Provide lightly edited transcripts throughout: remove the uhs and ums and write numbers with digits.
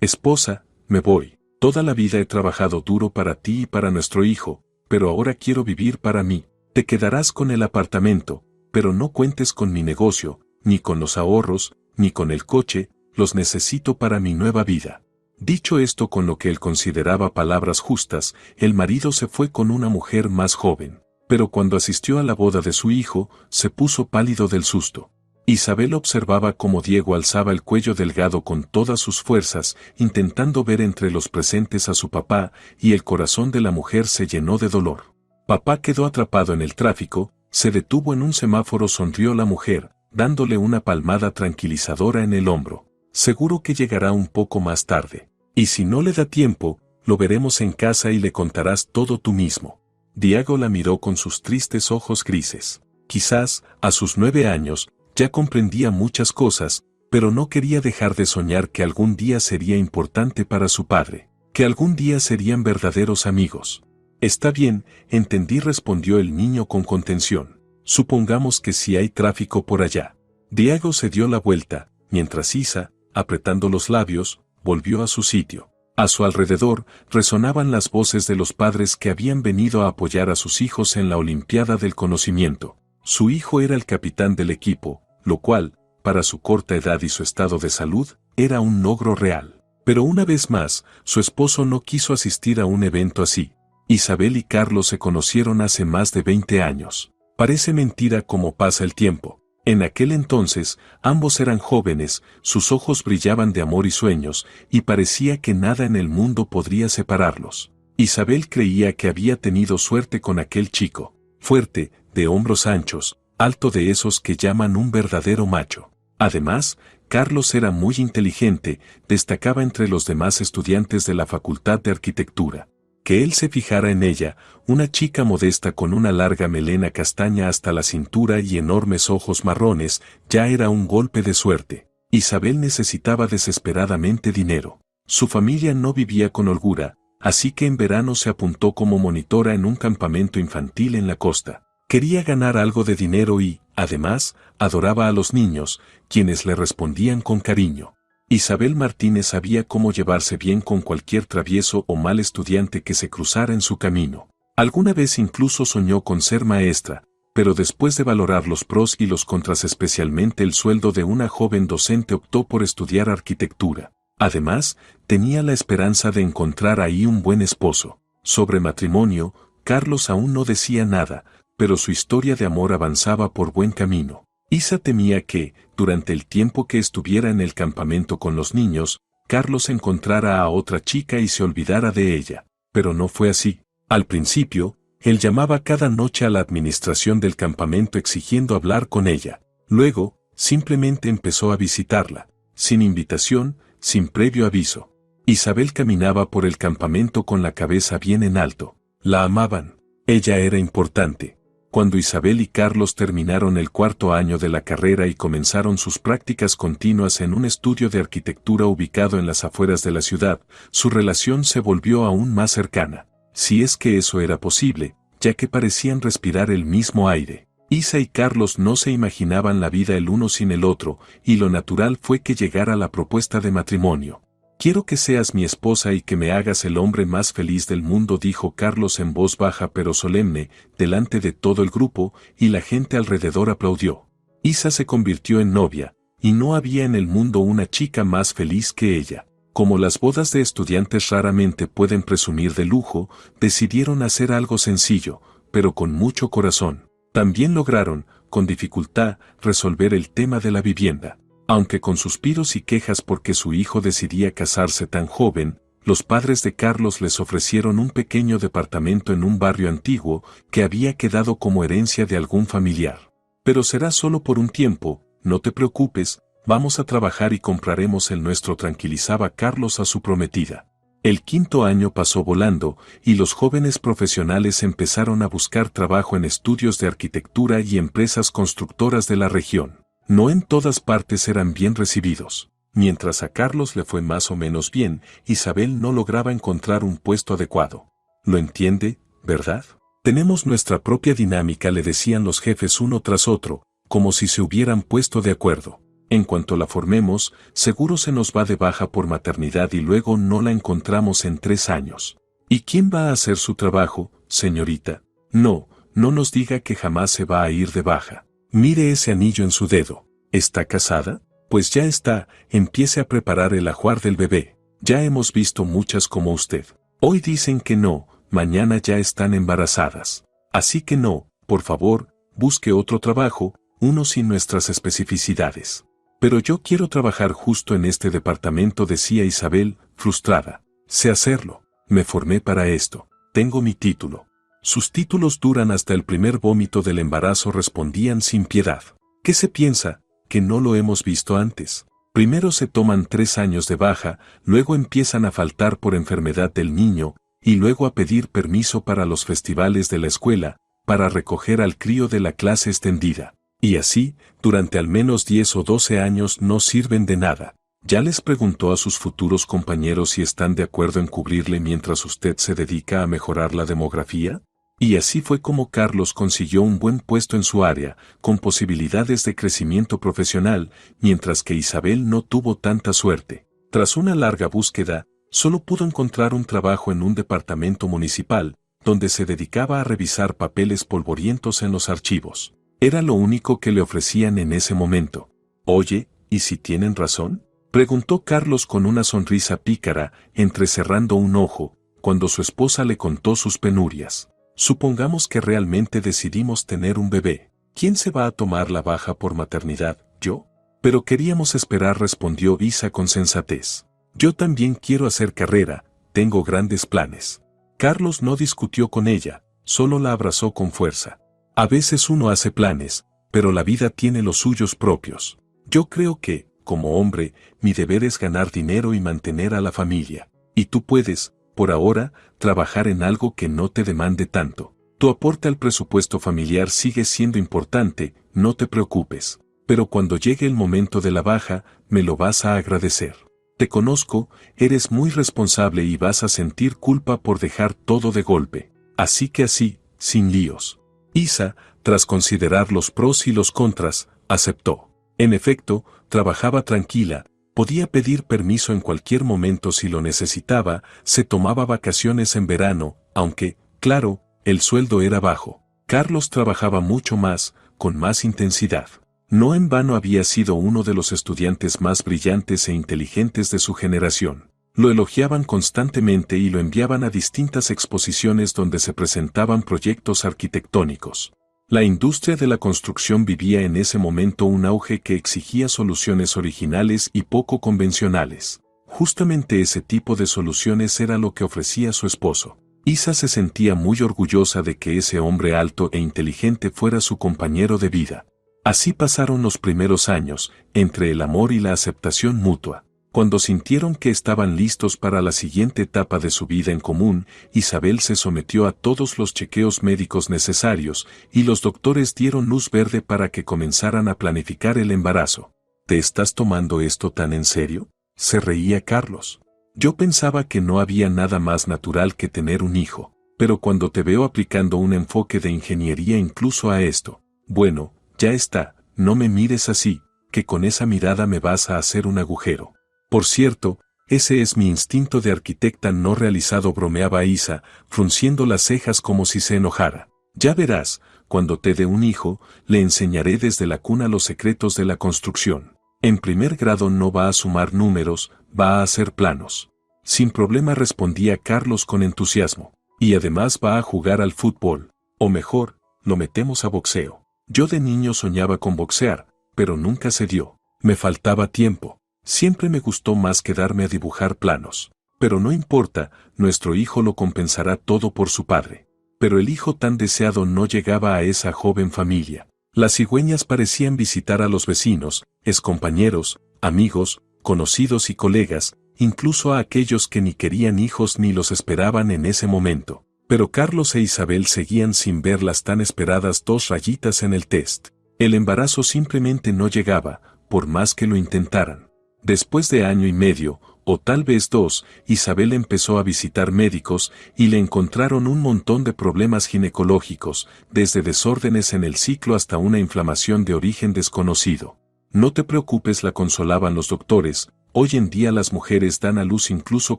Esposa, me voy. Toda la vida he trabajado duro para ti y para nuestro hijo, pero ahora quiero vivir para mí. Te quedarás con el apartamento, pero no cuentes con mi negocio, ni con los ahorros, ni con el coche, los necesito para mi nueva vida. Dicho esto con lo que él consideraba palabras justas, el marido se fue con una mujer más joven, pero cuando asistió a la boda de su hijo, se puso pálido del susto. Isabel observaba cómo Diego alzaba el cuello delgado con todas sus fuerzas, intentando ver entre los presentes a su papá, y el corazón de la mujer se llenó de dolor. Papá quedó atrapado en el tráfico, se detuvo en un semáforo, sonrió la mujer, dándole una palmada tranquilizadora en el hombro. Seguro que llegará un poco más tarde. Y si no le da tiempo, lo veremos en casa y le contarás todo tú mismo. Diego la miró con sus tristes ojos grises. Quizás, a sus 9 años, ya comprendía muchas cosas, pero no quería dejar de soñar que algún día sería importante para su padre, que algún día serían verdaderos amigos. Está bien, entendí, respondió el niño con contención. Supongamos que sí hay tráfico por allá. Diego se dio la vuelta, mientras Isa, apretando los labios, volvió a su sitio. A su alrededor resonaban las voces de los padres que habían venido a apoyar a sus hijos en la Olimpiada del Conocimiento. Su hijo era el capitán del equipo, lo cual, para su corta edad y su estado de salud, era un logro real. Pero una vez más, su esposo no quiso asistir a un evento así. Isabel y Carlos se conocieron hace más de 20 años. Parece mentira cómo pasa el tiempo. En aquel entonces, ambos eran jóvenes, sus ojos brillaban de amor y sueños, y parecía que nada en el mundo podría separarlos. Isabel creía que había tenido suerte con aquel chico, fuerte, de hombros anchos, alto, de esos que llaman un verdadero macho. Además, Carlos era muy inteligente, destacaba entre los demás estudiantes de la Facultad de Arquitectura. Que él se fijara en ella, una chica modesta con una larga melena castaña hasta la cintura y enormes ojos marrones, ya era un golpe de suerte. Isabel necesitaba desesperadamente dinero. Su familia no vivía con holgura, así que en verano se apuntó como monitora en un campamento infantil en la costa. Quería ganar algo de dinero y, además, adoraba a los niños, quienes le respondían con cariño. Isabel Martínez sabía cómo llevarse bien con cualquier travieso o mal estudiante que se cruzara en su camino. Alguna vez incluso soñó con ser maestra, pero después de valorar los pros y los contras, especialmente el sueldo de una joven docente, optó por estudiar arquitectura. Además, tenía la esperanza de encontrar ahí un buen esposo. Sobre matrimonio, Carlos aún no decía nada, pero su historia de amor avanzaba por buen camino. Isa temía que, durante el tiempo que estuviera en el campamento con los niños, Carlos encontrara a otra chica y se olvidara de ella. Pero no fue así. Al principio, él llamaba cada noche a la administración del campamento exigiendo hablar con ella. Luego, simplemente empezó a visitarla, sin invitación, sin previo aviso. Isabel caminaba por el campamento con la cabeza bien en alto. La amaban. Ella era importante. Cuando Isabel y Carlos terminaron el 4º año de la carrera y comenzaron sus prácticas continuas en un estudio de arquitectura ubicado en las afueras de la ciudad, su relación se volvió aún más cercana. Si es que eso era posible, ya que parecían respirar el mismo aire. Isa y Carlos no se imaginaban la vida el uno sin el otro, y lo natural fue que llegara la propuesta de matrimonio. «Quiero que seas mi esposa y que me hagas el hombre más feliz del mundo», dijo Carlos en voz baja pero solemne, delante de todo el grupo, y la gente alrededor aplaudió. Isa se convirtió en novia, y no había en el mundo una chica más feliz que ella. Como las bodas de estudiantes raramente pueden presumir de lujo, decidieron hacer algo sencillo, pero con mucho corazón. También lograron, con dificultad, resolver el tema de la vivienda. Aunque con suspiros y quejas porque su hijo decidía casarse tan joven, los padres de Carlos les ofrecieron un pequeño departamento en un barrio antiguo que había quedado como herencia de algún familiar. «Pero será solo por un tiempo, no te preocupes, vamos a trabajar y compraremos el nuestro», tranquilizaba Carlos a su prometida. El 5º año pasó volando, y los jóvenes profesionales empezaron a buscar trabajo en estudios de arquitectura y empresas constructoras de la región. No en todas partes eran bien recibidos. Mientras a Carlos le fue más o menos bien, Isabel no lograba encontrar un puesto adecuado. «Lo entiende, ¿verdad? Tenemos nuestra propia dinámica», le decían los jefes uno tras otro, como si se hubieran puesto de acuerdo. En cuanto la formemos, seguro se nos va de baja por maternidad y luego no la encontramos en 3 años. ¿Y quién va a hacer su trabajo, señorita? No, no nos diga que jamás se va a ir de baja. Mire ese anillo en su dedo. ¿Está casada? Pues ya está, empiece a preparar el ajuar del bebé. Ya hemos visto muchas como usted. Hoy dicen que no, mañana ya están embarazadas. Así que no, por favor, busque otro trabajo, uno sin nuestras especificidades. Pero yo quiero trabajar justo en este departamento, decía Isabel, frustrada. Sé hacerlo. Me formé para esto. Tengo mi título. Sus títulos duran hasta el primer vómito del embarazo, respondían sin piedad. ¿Qué se piensa? Que no lo hemos visto antes. Primero se toman 3 años de baja, luego empiezan a faltar por enfermedad del niño, y luego a pedir permiso para los festivales de la escuela, para recoger al crío de la clase extendida. Y así, durante al menos 10 o 12 años no sirven de nada. ¿Ya les preguntó a sus futuros compañeros si están de acuerdo en cubrirle mientras usted se dedica a mejorar la demografía? Y así fue como Carlos consiguió un buen puesto en su área, con posibilidades de crecimiento profesional, mientras que Isabel no tuvo tanta suerte. Tras una larga búsqueda, solo pudo encontrar un trabajo en un departamento municipal, donde se dedicaba a revisar papeles polvorientos en los archivos. Era lo único que le ofrecían en ese momento. Oye, ¿y si tienen razón? Preguntó Carlos con una sonrisa pícara, entrecerrando un ojo, cuando su esposa le contó sus penurias. Supongamos que realmente decidimos tener un bebé. ¿Quién se va a tomar la baja por maternidad? ¿Yo? Pero queríamos esperar, respondió Isa con sensatez. Yo también quiero hacer carrera, tengo grandes planes. Carlos no discutió con ella, solo la abrazó con fuerza. A veces uno hace planes, pero la vida tiene los suyos propios. Yo creo que, como hombre, mi deber es ganar dinero y mantener a la familia. Y tú puedes, por ahora, trabajar en algo que no te demande tanto. Tu aporte al presupuesto familiar sigue siendo importante, no te preocupes. Pero cuando llegue el momento de la baja, me lo vas a agradecer. Te conozco, eres muy responsable y vas a sentir culpa por dejar todo de golpe. Así que así, sin líos. Isa, tras considerar los pros y los contras, aceptó. En efecto, trabajaba tranquila, podía pedir permiso en cualquier momento si lo necesitaba, se tomaba vacaciones en verano, aunque, claro, el sueldo era bajo. Carlos trabajaba mucho más, con más intensidad. No en vano había sido uno de los estudiantes más brillantes e inteligentes de su generación. Lo elogiaban constantemente y lo enviaban a distintas exposiciones donde se presentaban proyectos arquitectónicos. La industria de la construcción vivía en ese momento un auge que exigía soluciones originales y poco convencionales. Justamente ese tipo de soluciones era lo que ofrecía su esposo. Isa se sentía muy orgullosa de que ese hombre alto e inteligente fuera su compañero de vida. Así pasaron los primeros años, entre el amor y la aceptación mutua. Cuando sintieron que estaban listos para la siguiente etapa de su vida en común, Isabel se sometió a todos los chequeos médicos necesarios, y los doctores dieron luz verde para que comenzaran a planificar el embarazo. ¿Te estás tomando esto tan en serio?, se reía Carlos. Yo pensaba que no había nada más natural que tener un hijo, pero cuando te veo aplicando un enfoque de ingeniería incluso a esto, bueno, ya está, no me mires así, que con esa mirada me vas a hacer un agujero. Por cierto, ese es mi instinto de arquitecta no realizado, bromeaba Isa, frunciendo las cejas como si se enojara. Ya verás, cuando te dé un hijo, le enseñaré desde la cuna los secretos de la construcción. En primer grado no va a sumar números, va a hacer planos. Sin problema, respondía Carlos con entusiasmo. Y además va a jugar al fútbol. O mejor, lo metemos a boxeo. Yo de niño soñaba con boxear, pero nunca se dio. Me faltaba tiempo. Siempre me gustó más quedarme a dibujar planos. Pero no importa, nuestro hijo lo compensará todo por su padre. Pero el hijo tan deseado no llegaba a esa joven familia. Las cigüeñas parecían visitar a los vecinos, excompañeros, amigos, conocidos y colegas, incluso a aquellos que ni querían hijos ni los esperaban en ese momento. Pero Carlos e Isabel seguían sin ver las tan esperadas 2 rayitas en el test. El embarazo simplemente no llegaba, por más que lo intentaran. Después de año y medio, o tal vez 2, Isabel empezó a visitar médicos y le encontraron un montón de problemas ginecológicos, desde desórdenes en el ciclo hasta una inflamación de origen desconocido. No te preocupes, la consolaban los doctores, hoy en día las mujeres dan a luz incluso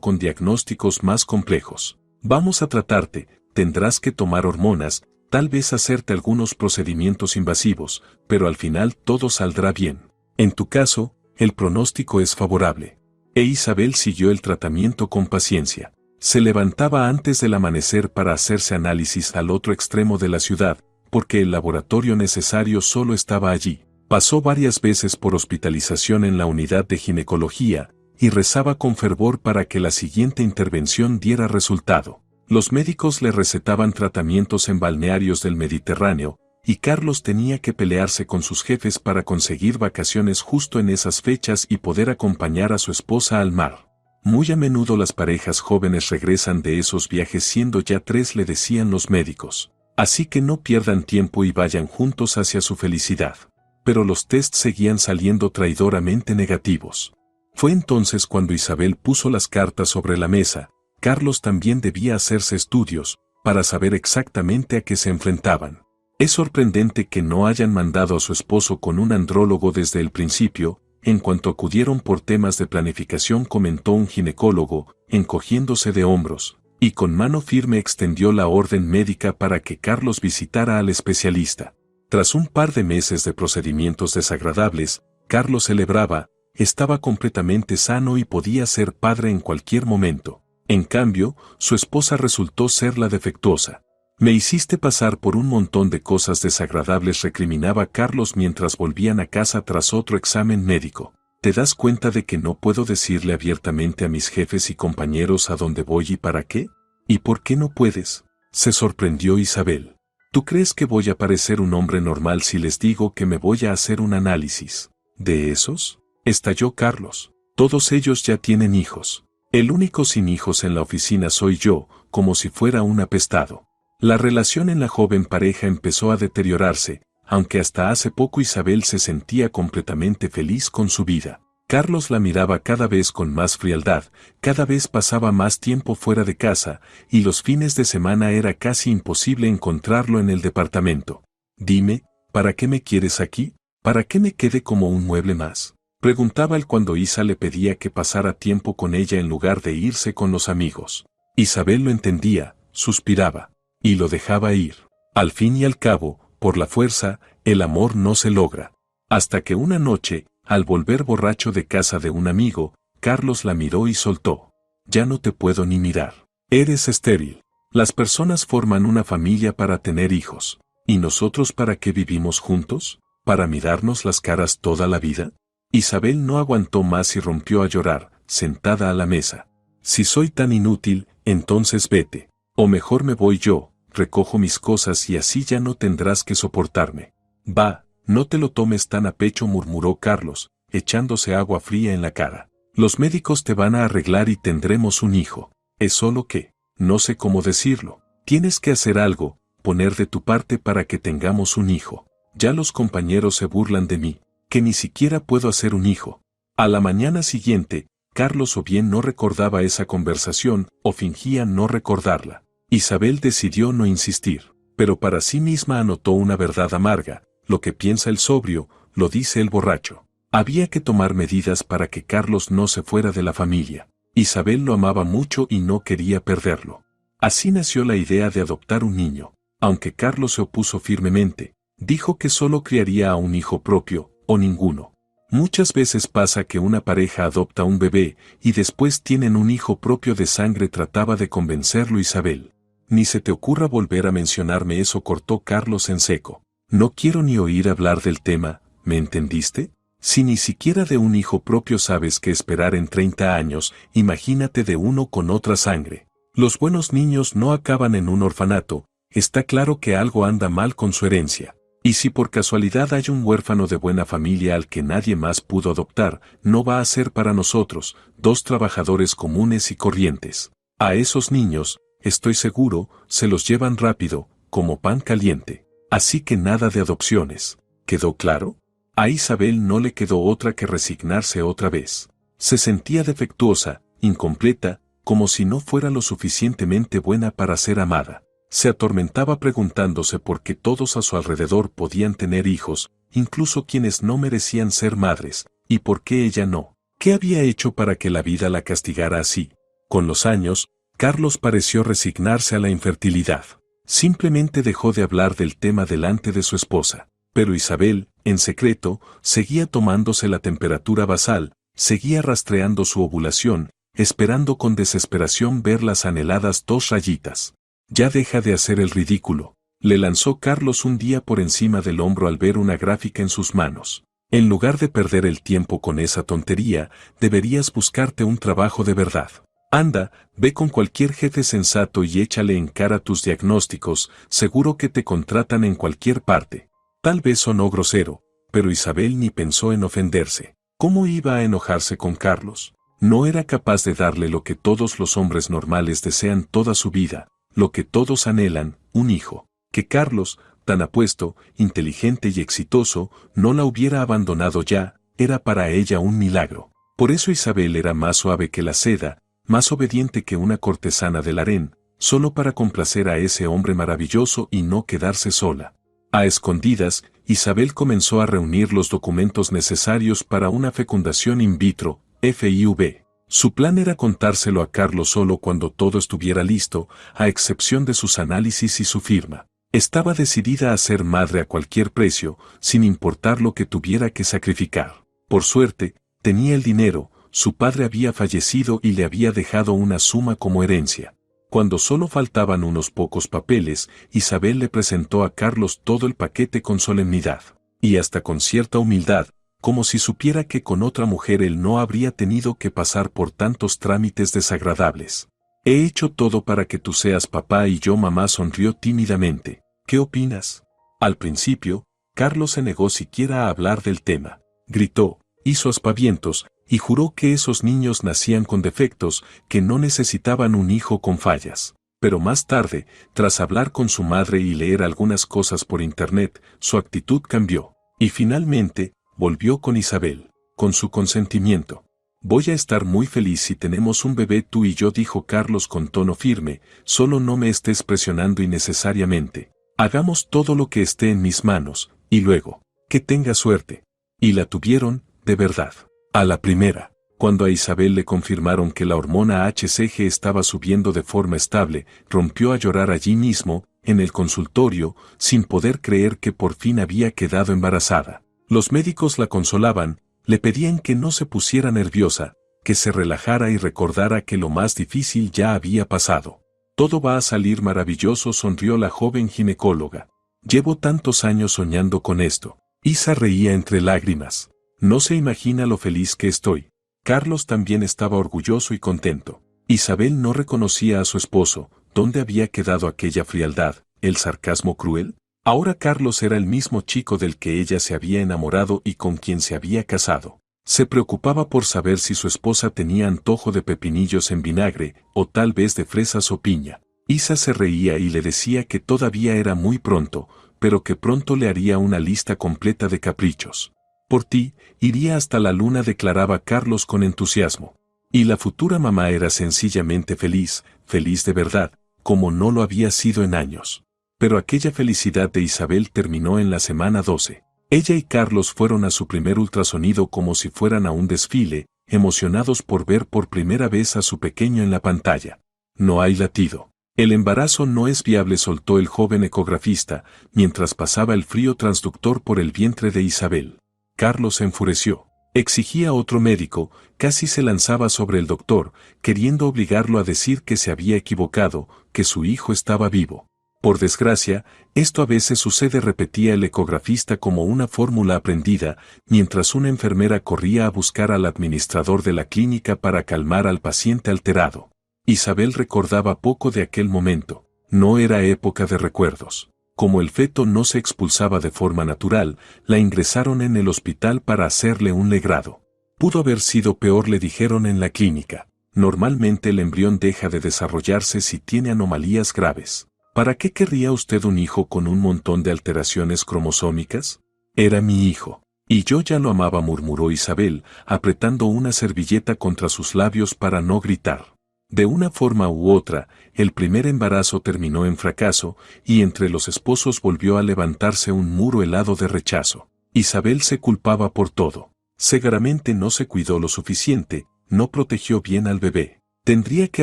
con diagnósticos más complejos. Vamos a tratarte, tendrás que tomar hormonas, tal vez hacerte algunos procedimientos invasivos, pero al final todo saldrá bien. En tu caso, el pronóstico es favorable. E Isabel siguió el tratamiento con paciencia. Se levantaba antes del amanecer para hacerse análisis al otro extremo de la ciudad, porque el laboratorio necesario solo estaba allí. Pasó varias veces por hospitalización en la unidad de ginecología, y rezaba con fervor para que la siguiente intervención diera resultado. Los médicos le recetaban tratamientos en balnearios del Mediterráneo, y Carlos tenía que pelearse con sus jefes para conseguir vacaciones justo en esas fechas y poder acompañar a su esposa al mar. Muy a menudo las parejas jóvenes regresan de esos viajes siendo ya 3, le decían los médicos. Así que no pierdan tiempo y vayan juntos hacia su felicidad. Pero los tests seguían saliendo traidoramente negativos. Fue entonces cuando Isabel puso las cartas sobre la mesa. Carlos también debía hacerse estudios, para saber exactamente a qué se enfrentaban. Es sorprendente que no hayan mandado a su esposo con un andrólogo desde el principio. En cuanto acudieron por temas de planificación, comentó un ginecólogo, encogiéndose de hombros, y con mano firme extendió la orden médica para que Carlos visitara al especialista. Tras un par de meses de procedimientos desagradables, Carlos celebraba, estaba completamente sano y podía ser padre en cualquier momento. En cambio, su esposa resultó ser la defectuosa. Me hiciste pasar por un montón de cosas desagradables, recriminaba Carlos mientras volvían a casa tras otro examen médico. ¿Te das cuenta de que no puedo decirle abiertamente a mis jefes y compañeros a dónde voy y para qué? ¿Y por qué no puedes? Se sorprendió Isabel. ¿Tú crees que voy a parecer un hombre normal si les digo que me voy a hacer un análisis? ¿De esos? Estalló Carlos. Todos ellos ya tienen hijos. El único sin hijos en la oficina soy yo, como si fuera un apestado. La relación en la joven pareja empezó a deteriorarse, aunque hasta hace poco Isabel se sentía completamente feliz con su vida. Carlos la miraba cada vez con más frialdad, cada vez pasaba más tiempo fuera de casa, y los fines de semana era casi imposible encontrarlo en el departamento. Dime, ¿para qué me quieres aquí? ¿Para qué me quede como un mueble más? Preguntaba él cuando Isa le pedía que pasara tiempo con ella en lugar de irse con los amigos. Isabel lo entendía, suspiraba, y lo dejaba ir. Al fin y al cabo, por la fuerza, el amor no se logra. Hasta que una noche, al volver borracho de casa de un amigo, Carlos la miró y soltó. Ya no te puedo ni mirar. Eres estéril. Las personas forman una familia para tener hijos. ¿Y nosotros para qué vivimos juntos? ¿Para mirarnos las caras toda la vida? Isabel no aguantó más y rompió a llorar, sentada a la mesa. Si soy tan inútil, entonces vete. O mejor me voy yo, recojo mis cosas y así ya no tendrás que soportarme. Va, no te lo tomes tan a pecho, murmuró Carlos, echándose agua fría en la cara. Los médicos te van a arreglar y tendremos un hijo. Es solo que, no sé cómo decirlo, tienes que hacer algo, poner de tu parte para que tengamos un hijo. Ya los compañeros se burlan de mí, que ni siquiera puedo hacer un hijo. A la mañana siguiente, Carlos o bien no recordaba esa conversación, o fingía no recordarla. Isabel decidió no insistir, pero para sí misma anotó una verdad amarga: lo que piensa el sobrio, lo dice el borracho. Había que tomar medidas para que Carlos no se fuera de la familia. Isabel lo amaba mucho y no quería perderlo. Así nació la idea de adoptar un niño. Aunque Carlos se opuso firmemente, dijo que solo criaría a un hijo propio, o ninguno. Muchas veces pasa que una pareja adopta un bebé y después tienen un hijo propio de sangre, trataba de convencerlo Isabel. Ni se te ocurra volver a mencionarme eso, cortó Carlos en seco. No quiero ni oír hablar del tema, ¿me entendiste? Si ni siquiera de un hijo propio sabes qué esperar en 30 años, imagínate de uno con otra sangre. Los buenos niños no acaban en un orfanato, está claro que algo anda mal con su herencia. Y si por casualidad hay un huérfano de buena familia al que nadie más pudo adoptar, no va a ser para nosotros, dos trabajadores comunes y corrientes. A esos niños, estoy seguro, se los llevan rápido, como pan caliente. Así que nada de adopciones. ¿Quedó claro? A Isabel no le quedó otra que resignarse otra vez. Se sentía defectuosa, incompleta, como si no fuera lo suficientemente buena para ser amada. Se atormentaba preguntándose por qué todos a su alrededor podían tener hijos, incluso quienes no merecían ser madres, ¿y por qué ella no? ¿Qué había hecho para que la vida la castigara así? Con los años, Carlos pareció resignarse a la infertilidad. Simplemente dejó de hablar del tema delante de su esposa. Pero Isabel, en secreto, seguía tomándose la temperatura basal, seguía rastreando su ovulación, esperando con desesperación ver las anheladas 2 rayitas. Ya deja de hacer el ridículo, le lanzó Carlos un día por encima del hombro al ver una gráfica en sus manos. En lugar de perder el tiempo con esa tontería, deberías buscarte un trabajo de verdad. Anda, ve con cualquier jefe sensato y échale en cara tus diagnósticos, seguro que te contratan en cualquier parte. Tal vez sonó grosero, pero Isabel ni pensó en ofenderse. ¿Cómo iba a enojarse con Carlos? No era capaz de darle lo que todos los hombres normales desean toda su vida, lo que todos anhelan, un hijo. Que Carlos, tan apuesto, inteligente y exitoso, no la hubiera abandonado ya, era para ella un milagro. Por eso Isabel era más suave que la seda, más obediente que una cortesana del harén, solo para complacer a ese hombre maravilloso y no quedarse sola. A escondidas, Isabel comenzó a reunir los documentos necesarios para una fecundación in vitro, FIV. Su plan era contárselo a Carlos solo cuando todo estuviera listo, a excepción de sus análisis y su firma. Estaba decidida a ser madre a cualquier precio, sin importar lo que tuviera que sacrificar. Por suerte, tenía el dinero, su padre había fallecido y le había dejado una suma como herencia. Cuando solo faltaban unos pocos papeles, Isabel le presentó a Carlos todo el paquete con solemnidad, y hasta con cierta humildad, como si supiera que con otra mujer él no habría tenido que pasar por tantos trámites desagradables. He hecho todo para que tú seas papá y yo mamá, sonrió tímidamente. ¿Qué opinas? Al principio, Carlos se negó siquiera a hablar del tema. Gritó, hizo aspavientos, y juró que esos niños nacían con defectos, que no necesitaban un hijo con fallas. Pero más tarde, tras hablar con su madre y leer algunas cosas por internet, su actitud cambió. Y finalmente, volvió con Isabel, con su consentimiento. Voy a estar muy feliz si tenemos un bebé tú y yo, dijo Carlos con tono firme, solo no me estés presionando innecesariamente. Hagamos todo lo que esté en mis manos, y luego, que tenga suerte. Y la tuvieron, de verdad. A la primera, cuando a Isabel le confirmaron que la hormona HCG estaba subiendo de forma estable, rompió a llorar allí mismo, en el consultorio, sin poder creer que por fin había quedado embarazada. Los médicos la consolaban, le pedían que no se pusiera nerviosa, que se relajara y recordara que lo más difícil ya había pasado. Todo va a salir maravilloso, sonrió la joven ginecóloga. Llevo tantos años soñando con esto. Isa reía entre lágrimas. No se imagina lo feliz que estoy. Carlos también estaba orgulloso y contento. Isabel no reconocía a su esposo. ¿Dónde había quedado aquella frialdad, el sarcasmo cruel? Ahora Carlos era el mismo chico del que ella se había enamorado y con quien se había casado. Se preocupaba por saber si su esposa tenía antojo de pepinillos en vinagre, o tal vez de fresas o piña. Isa se reía y le decía que todavía era muy pronto, pero que pronto le haría una lista completa de caprichos. Por ti, iría hasta la luna, declaraba Carlos con entusiasmo. Y la futura mamá era sencillamente feliz, feliz de verdad, como no lo había sido en años. Pero aquella felicidad de Isabel terminó en la semana 12. Ella y Carlos fueron a su primer ultrasonido como si fueran a un desfile, emocionados por ver por primera vez a su pequeño en la pantalla. No hay latido. El embarazo no es viable, soltó el joven ecografista, mientras pasaba el frío transductor por el vientre de Isabel. Carlos se enfureció. Exigía otro médico, casi se lanzaba sobre el doctor, queriendo obligarlo a decir que se había equivocado, que su hijo estaba vivo. Por desgracia, esto a veces sucede, repetía el ecografista como una fórmula aprendida, mientras una enfermera corría a buscar al administrador de la clínica para calmar al paciente alterado. Isabel recordaba poco de aquel momento. No era época de recuerdos. Como el feto no se expulsaba de forma natural, la ingresaron en el hospital para hacerle un legrado. Pudo haber sido peor, le dijeron en la clínica. Normalmente el embrión deja de desarrollarse si tiene anomalías graves. ¿Para qué querría usted un hijo con un montón de alteraciones cromosómicas? Era mi hijo. Y yo ya lo amaba, murmuró Isabel, apretando una servilleta contra sus labios para no gritar. De una forma u otra, el primer embarazo terminó en fracaso, y entre los esposos volvió a levantarse un muro helado de rechazo. Isabel se culpaba por todo. Seguramente no se cuidó lo suficiente, no protegió bien al bebé. Tendría que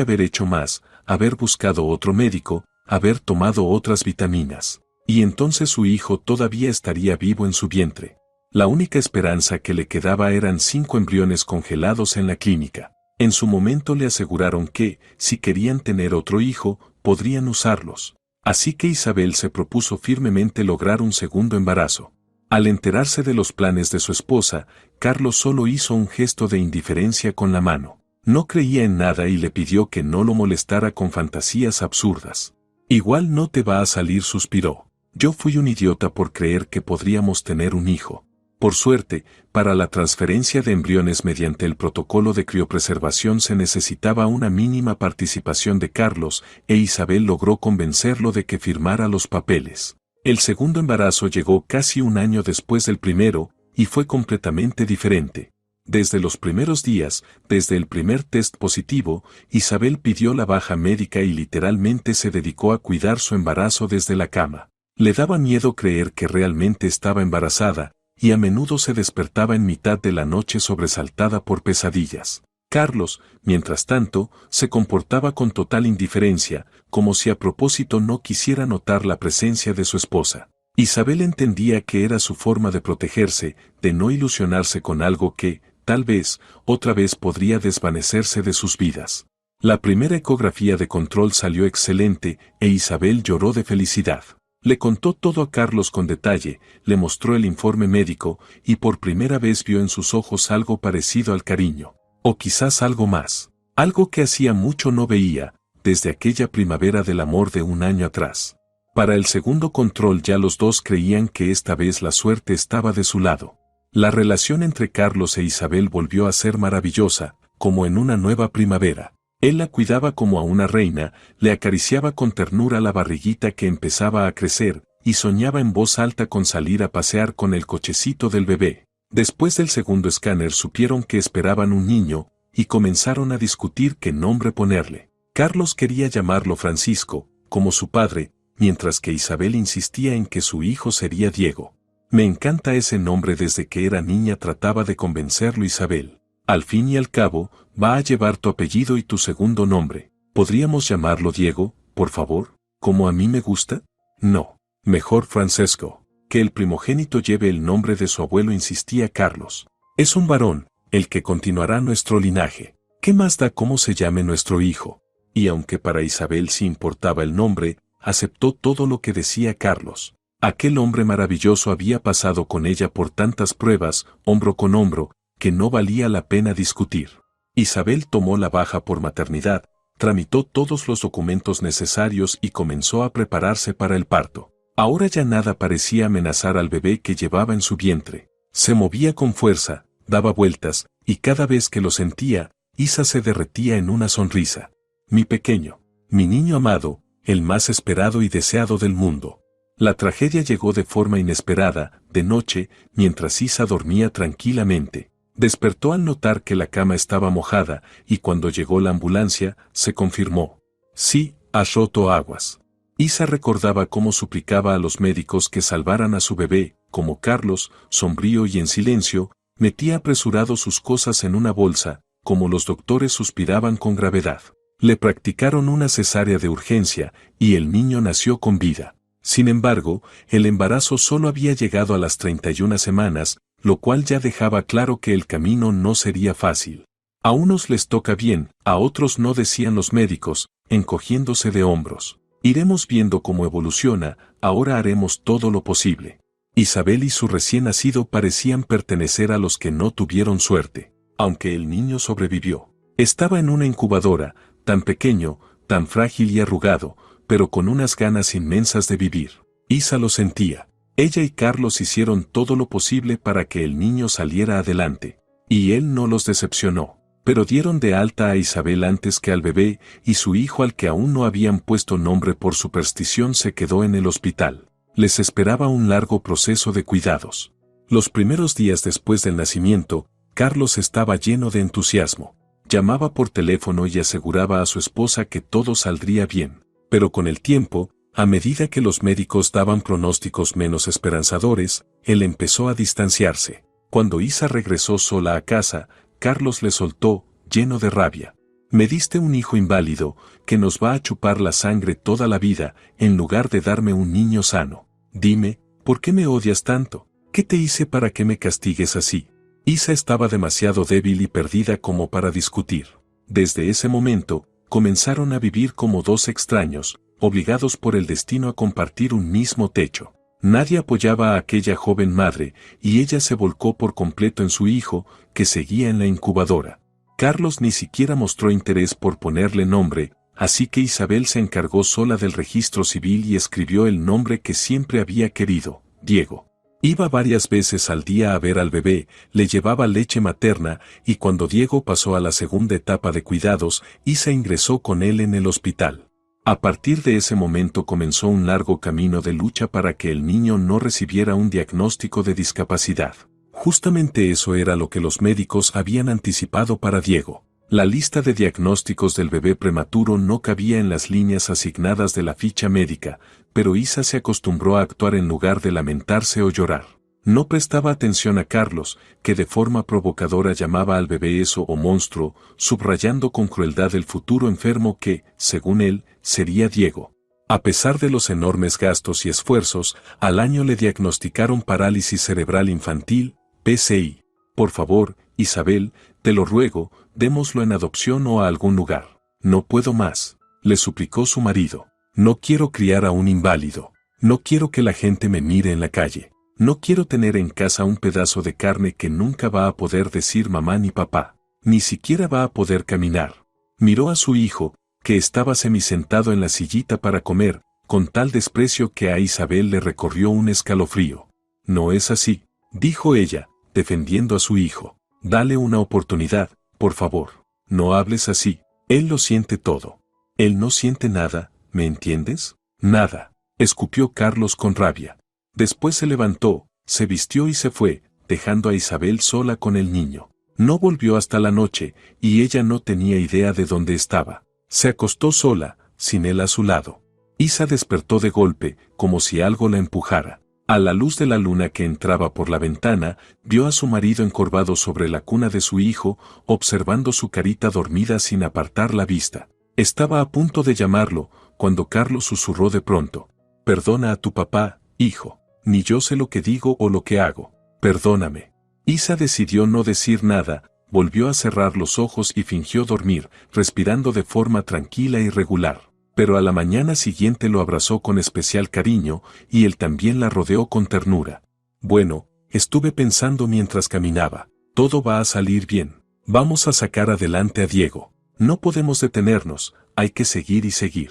haber hecho más, haber buscado otro médico, haber tomado otras vitaminas. Y entonces su hijo todavía estaría vivo en su vientre. La única esperanza que le quedaba eran 5 embriones congelados en la clínica. En su momento le aseguraron que, si querían tener otro hijo, podrían usarlos. Así que Isabel se propuso firmemente lograr un segundo embarazo. Al enterarse de los planes de su esposa, Carlos solo hizo un gesto de indiferencia con la mano. No creía en nada y le pidió que no lo molestara con fantasías absurdas. Igual no te va a salir, suspiró. Yo fui un idiota por creer que podríamos tener un hijo. Por suerte, para la transferencia de embriones mediante el protocolo de criopreservación se necesitaba una mínima participación de Carlos, e Isabel logró convencerlo de que firmara los papeles. El segundo embarazo llegó casi un año después del primero, y fue completamente diferente. Desde los primeros días, desde el primer test positivo, Isabel pidió la baja médica y literalmente se dedicó a cuidar su embarazo desde la cama. Le daba miedo creer que realmente estaba embarazada, y a menudo se despertaba en mitad de la noche sobresaltada por pesadillas. Carlos, mientras tanto, se comportaba con total indiferencia, como si a propósito no quisiera notar la presencia de su esposa. Isabel entendía que era su forma de protegerse, de no ilusionarse con algo que, tal vez, otra vez podría desvanecerse de sus vidas. La primera ecografía de control salió excelente, e Isabel lloró de felicidad. Le contó todo a Carlos con detalle, le mostró el informe médico, y por primera vez vio en sus ojos algo parecido al cariño. O quizás algo más. Algo que hacía mucho no veía, desde aquella primavera del amor de un año atrás. Para el segundo control ya los dos creían que esta vez la suerte estaba de su lado. La relación entre Carlos e Isabel volvió a ser maravillosa, como en una nueva primavera. Él la cuidaba como a una reina, le acariciaba con ternura la barriguita que empezaba a crecer, y soñaba en voz alta con salir a pasear con el cochecito del bebé. Después del segundo escáner supieron que esperaban un niño, y comenzaron a discutir qué nombre ponerle. Carlos quería llamarlo Francisco, como su padre, mientras que Isabel insistía en que su hijo sería Diego. Me encanta ese nombre, desde que era niña trataba de convencerlo Isabel. Al fin y al cabo, va a llevar tu apellido y tu segundo nombre. ¿Podríamos llamarlo Diego, por favor, como a mí me gusta? No, mejor Francesco. Que el primogénito lleve el nombre de su abuelo, insistía Carlos. Es un varón, el que continuará nuestro linaje. ¿Qué más da cómo se llame nuestro hijo? Y aunque para Isabel sí importaba el nombre, aceptó todo lo que decía Carlos. Aquel hombre maravilloso había pasado con ella por tantas pruebas, hombro con hombro, que no valía la pena discutir. Isabel tomó la baja por maternidad, tramitó todos los documentos necesarios y comenzó a prepararse para el parto. Ahora ya nada parecía amenazar al bebé que llevaba en su vientre. Se movía con fuerza, daba vueltas, y cada vez que lo sentía, Isa se derretía en una sonrisa. Mi pequeño, mi niño amado, el más esperado y deseado del mundo. La tragedia llegó de forma inesperada, de noche, mientras Isa dormía tranquilamente. Despertó al notar que la cama estaba mojada, y cuando llegó la ambulancia, se confirmó. Sí, has roto aguas. Isa recordaba cómo suplicaba a los médicos que salvaran a su bebé, como Carlos, sombrío y en silencio, metía apresurado sus cosas en una bolsa, como los doctores suspiraban con gravedad. Le practicaron una cesárea de urgencia, y el niño nació con vida. Sin embargo, el embarazo solo había llegado a las 31 semanas, lo cual ya dejaba claro que el camino no sería fácil. A unos les toca bien, a otros no, decían los médicos, encogiéndose de hombros. Iremos viendo cómo evoluciona, ahora haremos todo lo posible. Isabel y su recién nacido parecían pertenecer a los que no tuvieron suerte, aunque el niño sobrevivió. Estaba en una incubadora, tan pequeño, tan frágil y arrugado, pero con unas ganas inmensas de vivir. Isa lo sentía. Ella y Carlos hicieron todo lo posible para que el niño saliera adelante, y él no los decepcionó. Pero dieron de alta a Isabel antes que al bebé, y su hijo, al que aún no habían puesto nombre por superstición, se quedó en el hospital. Les esperaba un largo proceso de cuidados. Los primeros días después del nacimiento, Carlos estaba lleno de entusiasmo. Llamaba por teléfono y aseguraba a su esposa que todo saldría bien. Pero con el tiempo, A medida que los médicos daban pronósticos menos esperanzadores, él empezó a distanciarse. Cuando Isa regresó sola a casa, Carlos le soltó, lleno de rabia. Me diste un hijo inválido, que nos va a chupar la sangre toda la vida, en lugar de darme un niño sano. Dime, ¿por qué me odias tanto? ¿Qué te hice para que me castigues así? Isa estaba demasiado débil y perdida como para discutir. Desde ese momento, comenzaron a vivir como dos extraños, obligados por el destino a compartir un mismo techo. Nadie apoyaba a aquella joven madre, y ella se volcó por completo en su hijo, que seguía en la incubadora. Carlos ni siquiera mostró interés por ponerle nombre, así que Isabel se encargó sola del registro civil y escribió el nombre que siempre había querido, Diego. Iba varias veces al día a ver al bebé, le llevaba leche materna, y cuando Diego pasó a la segunda etapa de cuidados, Isa ingresó con él en el hospital. A partir de ese momento comenzó un largo camino de lucha para que el niño no recibiera un diagnóstico de discapacidad. Justamente eso era lo que los médicos habían anticipado para Diego. La lista de diagnósticos del bebé prematuro no cabía en las líneas asignadas de la ficha médica, pero Isa se acostumbró a actuar en lugar de lamentarse o llorar. No prestaba atención a Carlos, que de forma provocadora llamaba al bebé eso o monstruo, subrayando con crueldad el futuro enfermo que, según él, sería Diego. A pesar de los enormes gastos y esfuerzos, al año le diagnosticaron parálisis cerebral infantil, PCI. Por favor, Isabel, te lo ruego, démoslo en adopción o a algún lugar. No puedo más, le suplicó su marido. No quiero criar a un inválido. No quiero que la gente me mire en la calle. No quiero tener en casa un pedazo de carne que nunca va a poder decir mamá ni papá. Ni siquiera va a poder caminar. Miró a su hijo, que estaba semisentado en la sillita para comer, con tal desprecio que a Isabel le recorrió un escalofrío. No es así, dijo ella, defendiendo a su hijo. Dale una oportunidad, por favor. No hables así. Él lo siente todo. Él no siente nada, ¿me entiendes? Nada. Escupió Carlos con rabia. Después se levantó, se vistió y se fue, dejando a Isabel sola con el niño. No volvió hasta la noche, y ella no tenía idea de dónde estaba. Se acostó sola, sin él a su lado. Isa despertó de golpe, como si algo la empujara. A la luz de la luna que entraba por la ventana, vio a su marido encorvado sobre la cuna de su hijo, observando su carita dormida sin apartar la vista. Estaba a punto de llamarlo, cuando Carlos susurró de pronto. Perdona a tu papá, hijo. Ni yo sé lo que digo o lo que hago. Perdóname. Isa decidió no decir nada, volvió a cerrar los ojos y fingió dormir, respirando de forma tranquila y regular. Pero a la mañana siguiente lo abrazó con especial cariño, y él también la rodeó con ternura. Bueno, estuve pensando mientras caminaba. Todo va a salir bien. Vamos a sacar adelante a Diego. No podemos detenernos, hay que seguir y seguir.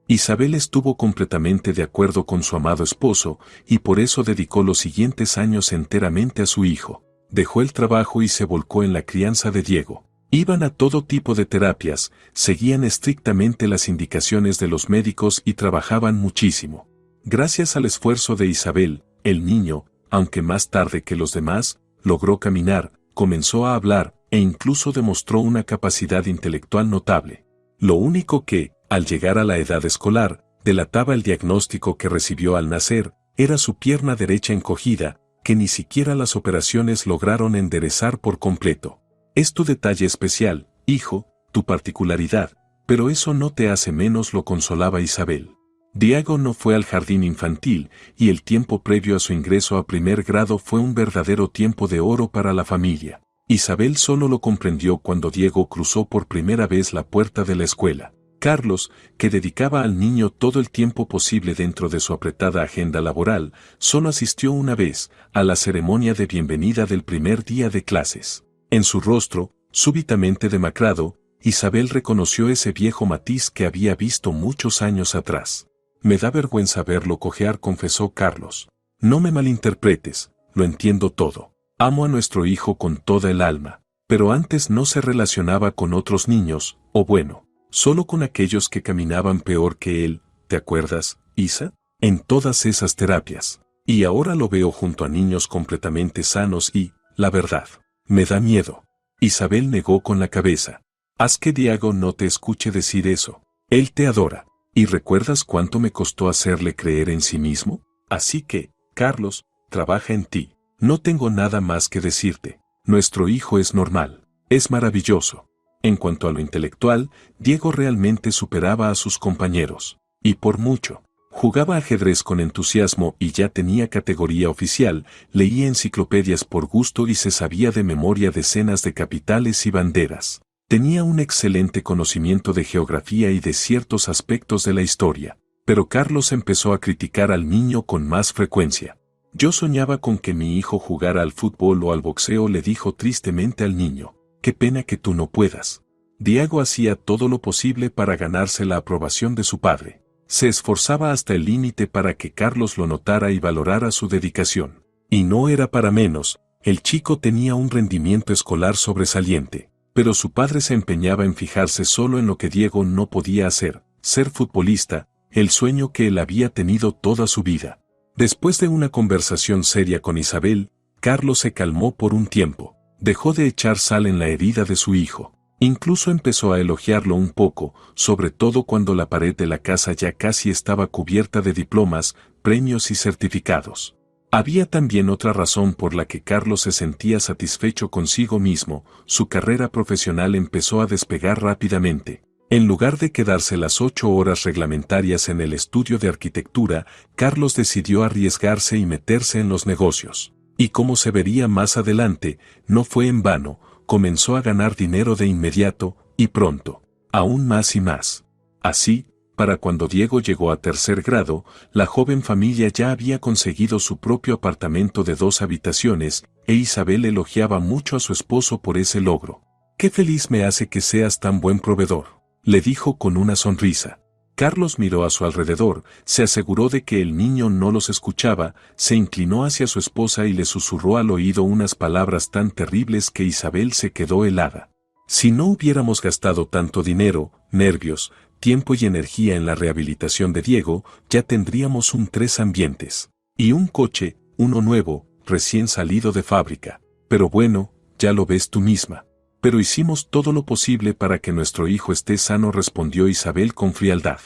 Isabel estuvo completamente de acuerdo con su amado esposo, y por eso dedicó los siguientes años enteramente a su hijo. Dejó el trabajo y se volcó en la crianza de Diego. Iban a todo tipo de terapias, seguían estrictamente las indicaciones de los médicos y trabajaban muchísimo. Gracias al esfuerzo de Isabel, el niño, aunque más tarde que los demás, logró caminar, comenzó a hablar, e incluso demostró una capacidad intelectual notable. Lo único que, al llegar a la edad escolar, delataba el diagnóstico que recibió al nacer, era su pierna derecha encogida, que ni siquiera las operaciones lograron enderezar por completo. Es tu detalle especial, hijo, tu particularidad, pero eso no te hace menos, lo consolaba Isabel. Diego no fue al jardín infantil, y el tiempo previo a su ingreso a primer grado fue un verdadero tiempo de oro para la familia. Isabel solo lo comprendió cuando Diego cruzó por primera vez la puerta de la escuela. Carlos, que dedicaba al niño todo el tiempo posible dentro de su apretada agenda laboral, solo asistió una vez, a la ceremonia de bienvenida del primer día de clases. En su rostro, súbitamente demacrado, Isabel reconoció ese viejo matiz que había visto muchos años atrás. Me da vergüenza verlo cojear, confesó Carlos. No me malinterpretes, lo entiendo todo. Amo a nuestro hijo con toda el alma, pero antes no se relacionaba con otros niños, o bueno, solo con aquellos que caminaban peor que él, ¿te acuerdas, Isa? En todas esas terapias. Y ahora lo veo junto a niños completamente sanos y, la verdad, me da miedo. Isabel negó con la cabeza. Haz que Diego no te escuche decir eso. Él te adora. ¿Y recuerdas cuánto me costó hacerle creer en sí mismo? Así que, Carlos, trabaja en ti. No tengo nada más que decirte. Nuestro hijo es normal. Es maravilloso. En cuanto a lo intelectual, Diego realmente superaba a sus compañeros. Y por mucho. Jugaba ajedrez con entusiasmo y ya tenía categoría oficial, leía enciclopedias por gusto y se sabía de memoria decenas de capitales y banderas. Tenía un excelente conocimiento de geografía y de ciertos aspectos de la historia. Pero Carlos empezó a criticar al niño con más frecuencia. Yo soñaba con que mi hijo jugara al fútbol o al boxeo, le dijo tristemente al niño. Qué pena que tú no puedas. Diego hacía todo lo posible para ganarse la aprobación de su padre. Se esforzaba hasta el límite para que Carlos lo notara y valorara su dedicación. Y no era para menos, el chico tenía un rendimiento escolar sobresaliente, pero su padre se empeñaba en fijarse solo en lo que Diego no podía hacer, ser futbolista, el sueño que él había tenido toda su vida. Después de una conversación seria con Isabel, Carlos se calmó por un tiempo, dejó de echar sal en la herida de su hijo. Incluso empezó a elogiarlo un poco, sobre todo cuando la pared de la casa ya casi estaba cubierta de diplomas, premios y certificados. Había también otra razón por la que Carlos se sentía satisfecho consigo mismo, su carrera profesional empezó a despegar rápidamente. En lugar de quedarse las 8 horas reglamentarias en el estudio de arquitectura, Carlos decidió arriesgarse y meterse en los negocios. Y como se vería más adelante, no fue en vano, comenzó a ganar dinero de inmediato, y pronto, aún más y más. Así, para cuando Diego llegó a tercer grado, la joven familia ya había conseguido su propio apartamento de 2 habitaciones, e Isabel elogiaba mucho a su esposo por ese logro. «Qué feliz me hace que seas tan buen proveedor», le dijo con una sonrisa. Carlos miró a su alrededor, se aseguró de que el niño no los escuchaba, se inclinó hacia su esposa y le susurró al oído unas palabras tan terribles que Isabel se quedó helada. «Si no hubiéramos gastado tanto dinero, nervios, tiempo y energía en la rehabilitación de Diego, ya tendríamos un 3 ambientes. Y un coche, uno nuevo, recién salido de fábrica. Pero bueno, ya lo ves tú misma». «Pero hicimos todo lo posible para que nuestro hijo esté sano», respondió Isabel con frialdad.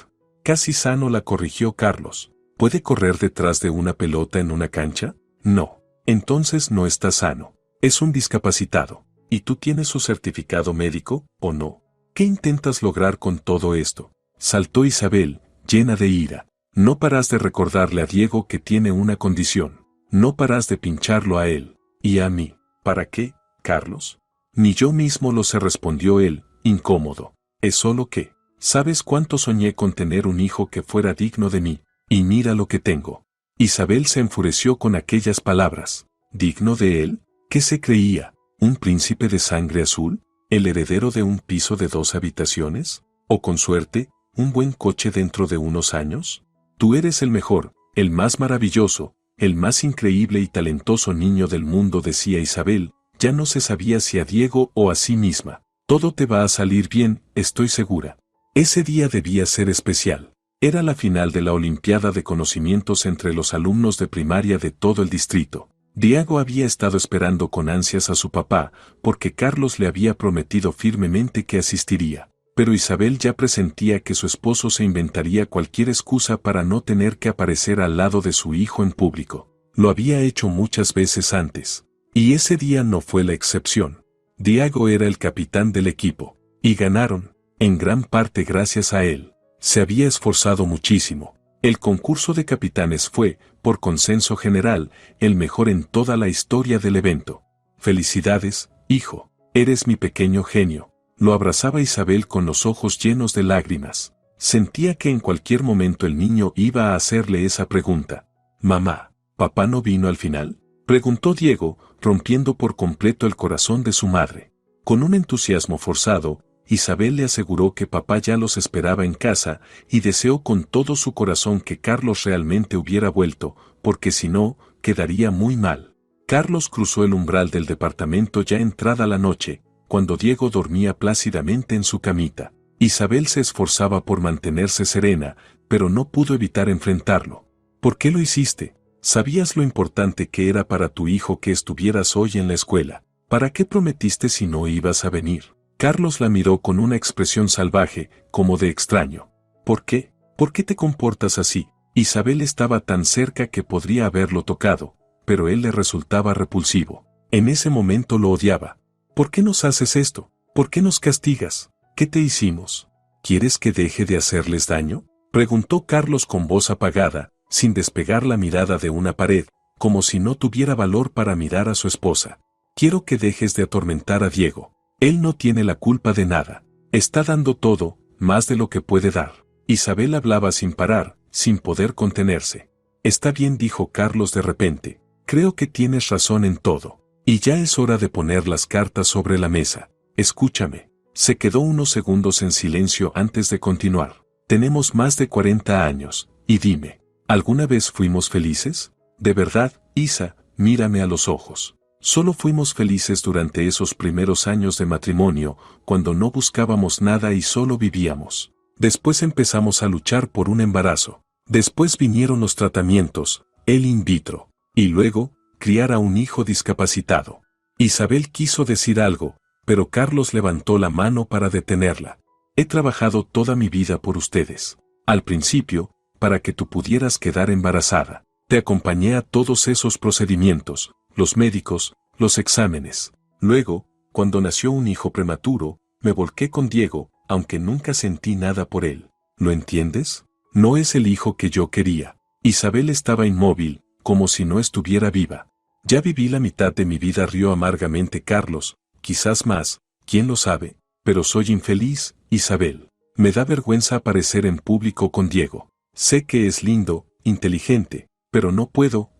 «Casi sano», la corrigió Carlos. «¿Puede correr detrás de una pelota en una cancha? No. Entonces no está sano. Es un discapacitado. ¿Y tú tienes su certificado médico, o no? ¿Qué intentas lograr con todo esto?», saltó Isabel, llena de ira. «No paras de recordarle a Diego que tiene una condición. No paras de pincharlo a él. ¿Y a mí? ¿Para qué, Carlos?». «Ni yo mismo lo sé», respondió él, incómodo. «Es solo que, ¿sabes cuánto soñé con tener un hijo que fuera digno de mí? Y mira lo que tengo». Isabel se enfureció con aquellas palabras. ¿Digno de él? ¿Qué se creía? ¿Un príncipe de sangre azul? ¿El heredero de un piso de 2 habitaciones? ¿O con suerte, un buen coche dentro de unos años? Tú eres el mejor, el más maravilloso, el más increíble y talentoso niño del mundo, decía Isabel. Ya no se sabía si a Diego o a sí misma. «Todo te va a salir bien, estoy segura». Ese día debía ser especial. Era la final de la Olimpiada de Conocimientos entre los alumnos de primaria de todo el distrito. Diego había estado esperando con ansias a su papá, porque Carlos le había prometido firmemente que asistiría. Pero Isabel ya presentía que su esposo se inventaría cualquier excusa para no tener que aparecer al lado de su hijo en público. Lo había hecho muchas veces antes. Y ese día no fue la excepción. Diego era el capitán del equipo. Y ganaron, en gran parte gracias a él. Se había esforzado muchísimo. El concurso de capitanes fue, por consenso general, el mejor en toda la historia del evento. «Felicidades, hijo. Eres mi pequeño genio». Lo abrazaba Isabel con los ojos llenos de lágrimas. Sentía que en cualquier momento el niño iba a hacerle esa pregunta. «Mamá, ¿papá no vino al final?», preguntó Diego, rompiendo por completo el corazón de su madre. Con un entusiasmo forzado, Isabel le aseguró que papá ya los esperaba en casa y deseó con todo su corazón que Carlos realmente hubiera vuelto, porque si no, quedaría muy mal. Carlos cruzó el umbral del departamento ya entrada la noche, cuando Diego dormía plácidamente en su camita. Isabel se esforzaba por mantenerse serena, pero no pudo evitar enfrentarlo. «¿Por qué lo hiciste? Sabías lo importante que era para tu hijo que estuvieras hoy en la escuela. ¿Para qué prometiste si no ibas a venir?». Carlos la miró con una expresión salvaje, como de extraño. «¿Por qué? ¿Por qué te comportas así? Isabel estaba tan cerca que podría haberlo tocado, pero él le resultaba repulsivo. En ese momento lo odiaba. ¿Por qué nos haces esto? ¿Por qué nos castigas? ¿Qué te hicimos? ¿Quieres que deje de hacerles daño? Preguntó Carlos con voz apagada, sin despegar la mirada de una pared, como si no tuviera valor para mirar a su esposa. Quiero que dejes de atormentar a Diego. Él no tiene la culpa de nada. Está dando todo, más de lo que puede dar. Isabel hablaba sin parar, sin poder contenerse. Está bien, dijo Carlos de repente. Creo que tienes razón en todo. Y ya es hora de poner las cartas sobre la mesa. Escúchame. Se quedó unos segundos en silencio antes de continuar. Tenemos más de 40 años, y dime, ¿alguna vez fuimos felices? De verdad, Isa, mírame a los ojos. Solo fuimos felices durante esos primeros años de matrimonio, cuando no buscábamos nada y solo vivíamos. Después empezamos a luchar por un embarazo. Después vinieron los tratamientos, el in vitro. Y luego, criar a un hijo discapacitado. Isabel quiso decir algo, pero Carlos levantó la mano para detenerla. He trabajado toda mi vida por ustedes. Al principio, para que tú pudieras quedar embarazada. Te acompañé a todos esos procedimientos, los médicos, los exámenes. Luego, cuando nació un hijo prematuro, me volqué con Diego, aunque nunca sentí nada por él. ¿Lo entiendes? No es el hijo que yo quería. Isabel estaba inmóvil, como si no estuviera viva. Ya viví la mitad de mi vida, rió amargamente Carlos, quizás más, quién lo sabe, pero soy infeliz, Isabel. Me da vergüenza aparecer en público con Diego. Sé que es lindo, inteligente, pero no puedo.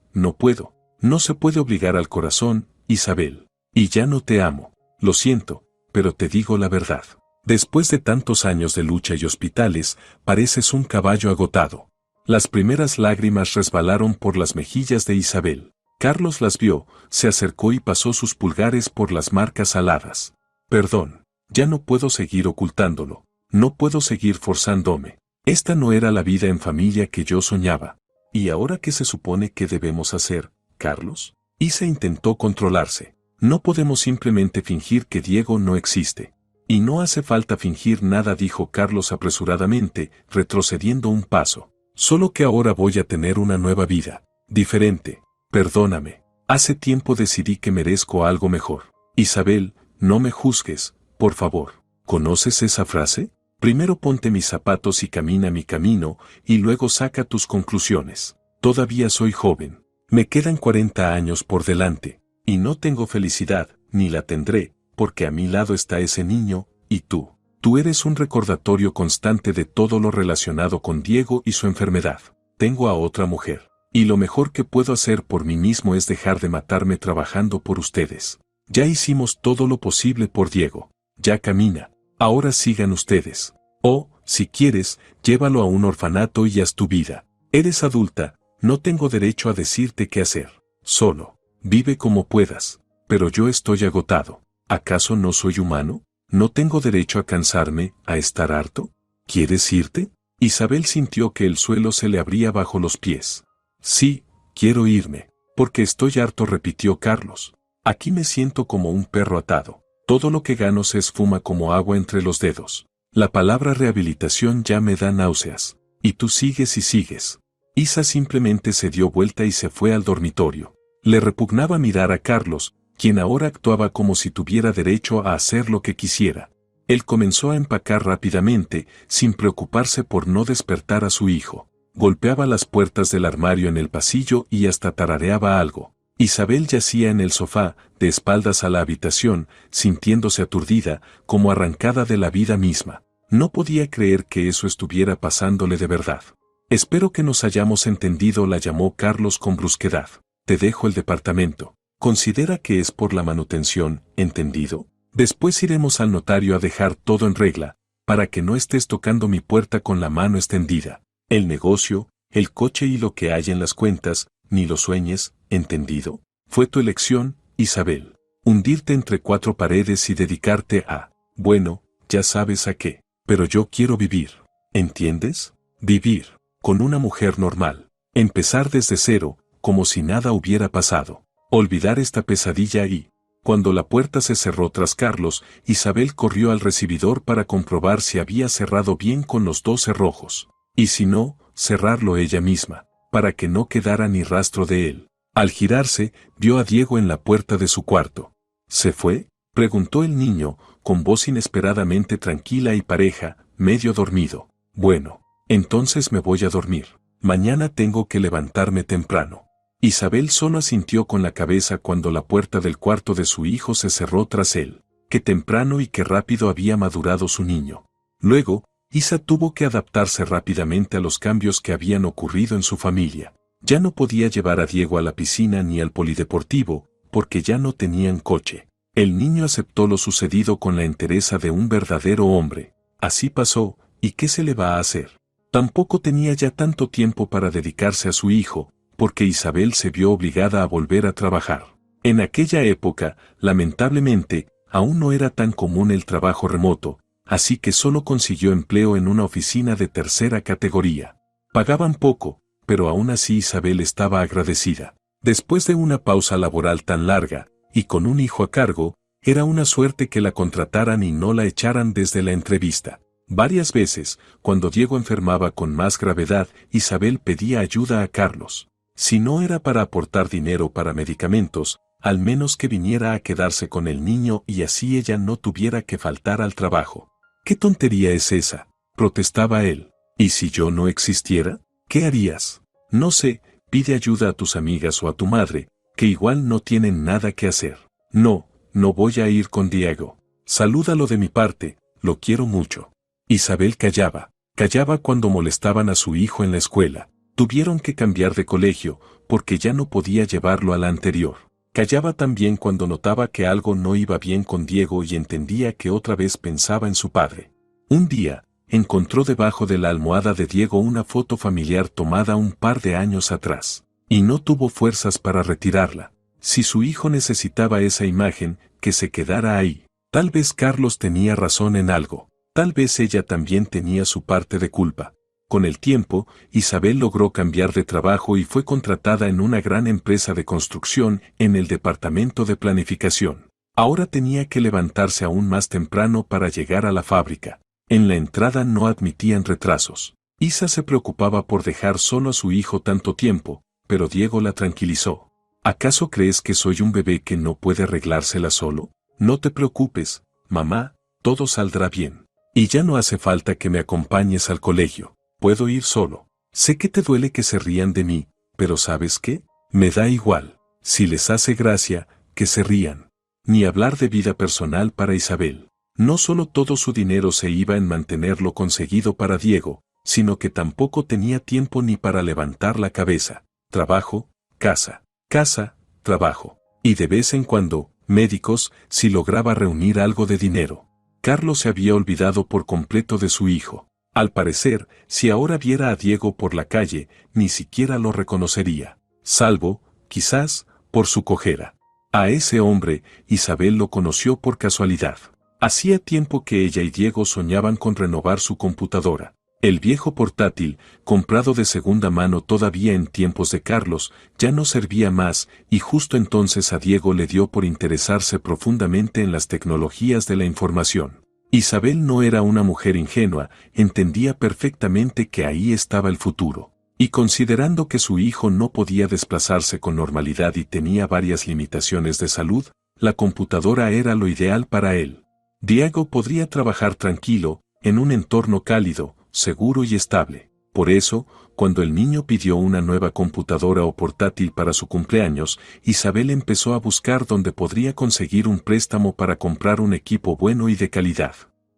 No se puede obligar al corazón, Isabel. Y ya no te amo. Lo siento, pero te digo la verdad. Después de tantos años de lucha y hospitales, pareces un caballo agotado. Las primeras lágrimas resbalaron por las mejillas de Isabel. Carlos las vio, se acercó y pasó sus pulgares por las marcas aladas. Perdón, ya no puedo seguir ocultándolo. No puedo seguir forzándome. Esta no era la vida en familia que yo soñaba. ¿Y ahora qué se supone que debemos hacer, Carlos? Isa intentó controlarse. No podemos simplemente fingir que Diego no existe. Y no hace falta fingir nada, dijo Carlos apresuradamente, retrocediendo un paso. Solo que ahora voy a tener una nueva vida. Diferente. Perdóname. Hace tiempo decidí que merezco algo mejor. Isabel, no me juzgues, por favor. ¿Conoces esa frase? Primero ponte mis zapatos y camina mi camino, y luego saca tus conclusiones. Todavía soy joven. Me quedan 40 años por delante, y no tengo felicidad, ni la tendré, porque a mi lado está ese niño, y tú. Tú eres un recordatorio constante de todo lo relacionado con Diego y su enfermedad. Tengo a otra mujer, y lo mejor que puedo hacer por mí mismo es dejar de matarme trabajando por ustedes. Ya hicimos todo lo posible por Diego. Ya camina. Ahora sigan ustedes. O, si quieres, llévalo a un orfanato y haz tu vida. Eres adulta, no tengo derecho a decirte qué hacer. Solo, vive como puedas. Pero yo estoy agotado. ¿Acaso no soy humano? ¿No tengo derecho a cansarme, a estar harto? ¿Quieres irte? Isabel sintió que el suelo se le abría bajo los pies. Sí, quiero irme, porque estoy harto, repitió Carlos. Aquí me siento como un perro atado. Todo lo que gano se esfuma como agua entre los dedos. La palabra rehabilitación ya me da náuseas. Y tú sigues y sigues. Isa simplemente se dio vuelta y se fue al dormitorio. Le repugnaba mirar a Carlos, quien ahora actuaba como si tuviera derecho a hacer lo que quisiera. Él comenzó a empacar rápidamente, sin preocuparse por no despertar a su hijo. Golpeaba las puertas del armario en el pasillo y hasta tarareaba algo. Isabel yacía en el sofá, de espaldas a la habitación, sintiéndose aturdida, como arrancada de la vida misma. No podía creer que eso estuviera pasándole de verdad. Espero que nos hayamos entendido, la llamó Carlos con brusquedad. Te dejo el departamento. Considera que es por la manutención, ¿entendido? Después iremos al notario a dejar todo en regla, para que no estés tocando mi puerta con la mano extendida. El negocio, el coche y lo que hay en las cuentas, ni lo sueñes, ¿entendido? Fue tu elección, Isabel. Hundirte entre 4 paredes y dedicarte a, bueno, ya sabes a qué. Pero yo quiero vivir. ¿Entiendes? Vivir. Con una mujer normal. Empezar desde cero, como si nada hubiera pasado. Olvidar esta pesadilla y... Cuando la puerta se cerró tras Carlos, Isabel corrió al recibidor para comprobar si había cerrado bien con los 2 cerrojos. Y si no, cerrarlo ella misma, para que no quedara ni rastro de él. Al girarse, vio a Diego en la puerta de su cuarto. ¿Se fue?, preguntó el niño, con voz inesperadamente tranquila y pareja, medio dormido. Bueno, entonces me voy a dormir. Mañana tengo que levantarme temprano. Isabel solo asintió con la cabeza cuando la puerta del cuarto de su hijo se cerró tras él. Qué temprano y qué rápido había madurado su niño. Luego, Isa tuvo que adaptarse rápidamente a los cambios que habían ocurrido en su familia. Ya no podía llevar a Diego a la piscina ni al polideportivo, porque ya no tenían coche. El niño aceptó lo sucedido con la entereza de un verdadero hombre. Así pasó, ¿y qué se le va a hacer? Tampoco tenía ya tanto tiempo para dedicarse a su hijo, porque Isabel se vio obligada a volver a trabajar. En aquella época, lamentablemente, aún no era tan común el trabajo remoto, así que solo consiguió empleo en una oficina de tercera categoría. Pagaban poco, pero aún así Isabel estaba agradecida. Después de una pausa laboral tan larga, y con un hijo a cargo, era una suerte que la contrataran y no la echaran desde la entrevista. Varias veces, cuando Diego enfermaba con más gravedad, Isabel pedía ayuda a Carlos. Si no era para aportar dinero para medicamentos, al menos que viniera a quedarse con el niño y así ella no tuviera que faltar al trabajo. ¿Qué tontería es esa?, protestaba él. ¿Y si yo no existiera? ¿Qué harías? No sé, pide ayuda a tus amigas o a tu madre, que igual no tienen nada que hacer. No, no voy a ir con Diego. Salúdalo de mi parte, lo quiero mucho. Isabel callaba cuando molestaban a su hijo en la escuela. Tuvieron que cambiar de colegio, porque ya no podía llevarlo a la anterior. Callaba también cuando notaba que algo no iba bien con Diego y entendía que otra vez pensaba en su padre. Un día, encontró debajo de la almohada de Diego una foto familiar tomada un par de años atrás, y no tuvo fuerzas para retirarla. Si su hijo necesitaba esa imagen, que se quedara ahí. Tal vez Carlos tenía razón en algo, tal vez ella también tenía su parte de culpa. Con el tiempo, Isabel logró cambiar de trabajo y fue contratada en una gran empresa de construcción en el departamento de planificación. Ahora tenía que levantarse aún más temprano para llegar a la fábrica. En la entrada no admitían retrasos. Isa se preocupaba por dejar solo a su hijo tanto tiempo, pero Diego la tranquilizó. ¿Acaso crees que soy un bebé que no puede arreglársela solo? No te preocupes, mamá, todo saldrá bien. Y ya no hace falta que me acompañes al colegio. Puedo ir solo. Sé que te duele que se rían de mí, pero ¿sabes qué? Me da igual. Si les hace gracia, que se rían. Ni hablar de vida personal para Isabel. No solo todo su dinero se iba en mantenerlo conseguido para Diego, sino que tampoco tenía tiempo ni para levantar la cabeza. Trabajo, casa, trabajo. Y de vez en cuando, médicos, si lograba reunir algo de dinero. Carlos se había olvidado por completo de su hijo. Al parecer, si ahora viera a Diego por la calle, ni siquiera lo reconocería. Salvo, quizás, por su cojera. A ese hombre, Isabel lo conoció por casualidad. Hacía tiempo que ella y Diego soñaban con renovar su computadora. El viejo portátil, comprado de segunda mano todavía en tiempos de Carlos, ya no servía más, y justo entonces a Diego le dio por interesarse profundamente en las tecnologías de la información. Isabel no era una mujer ingenua, entendía perfectamente que ahí estaba el futuro. Y considerando que su hijo no podía desplazarse con normalidad y tenía varias limitaciones de salud, la computadora era lo ideal para él. Diego podría trabajar tranquilo, en un entorno cálido, seguro y estable. Por eso, cuando el niño pidió una nueva computadora o portátil para su cumpleaños, Isabel empezó a buscar dónde podría conseguir un préstamo para comprar un equipo bueno y de calidad.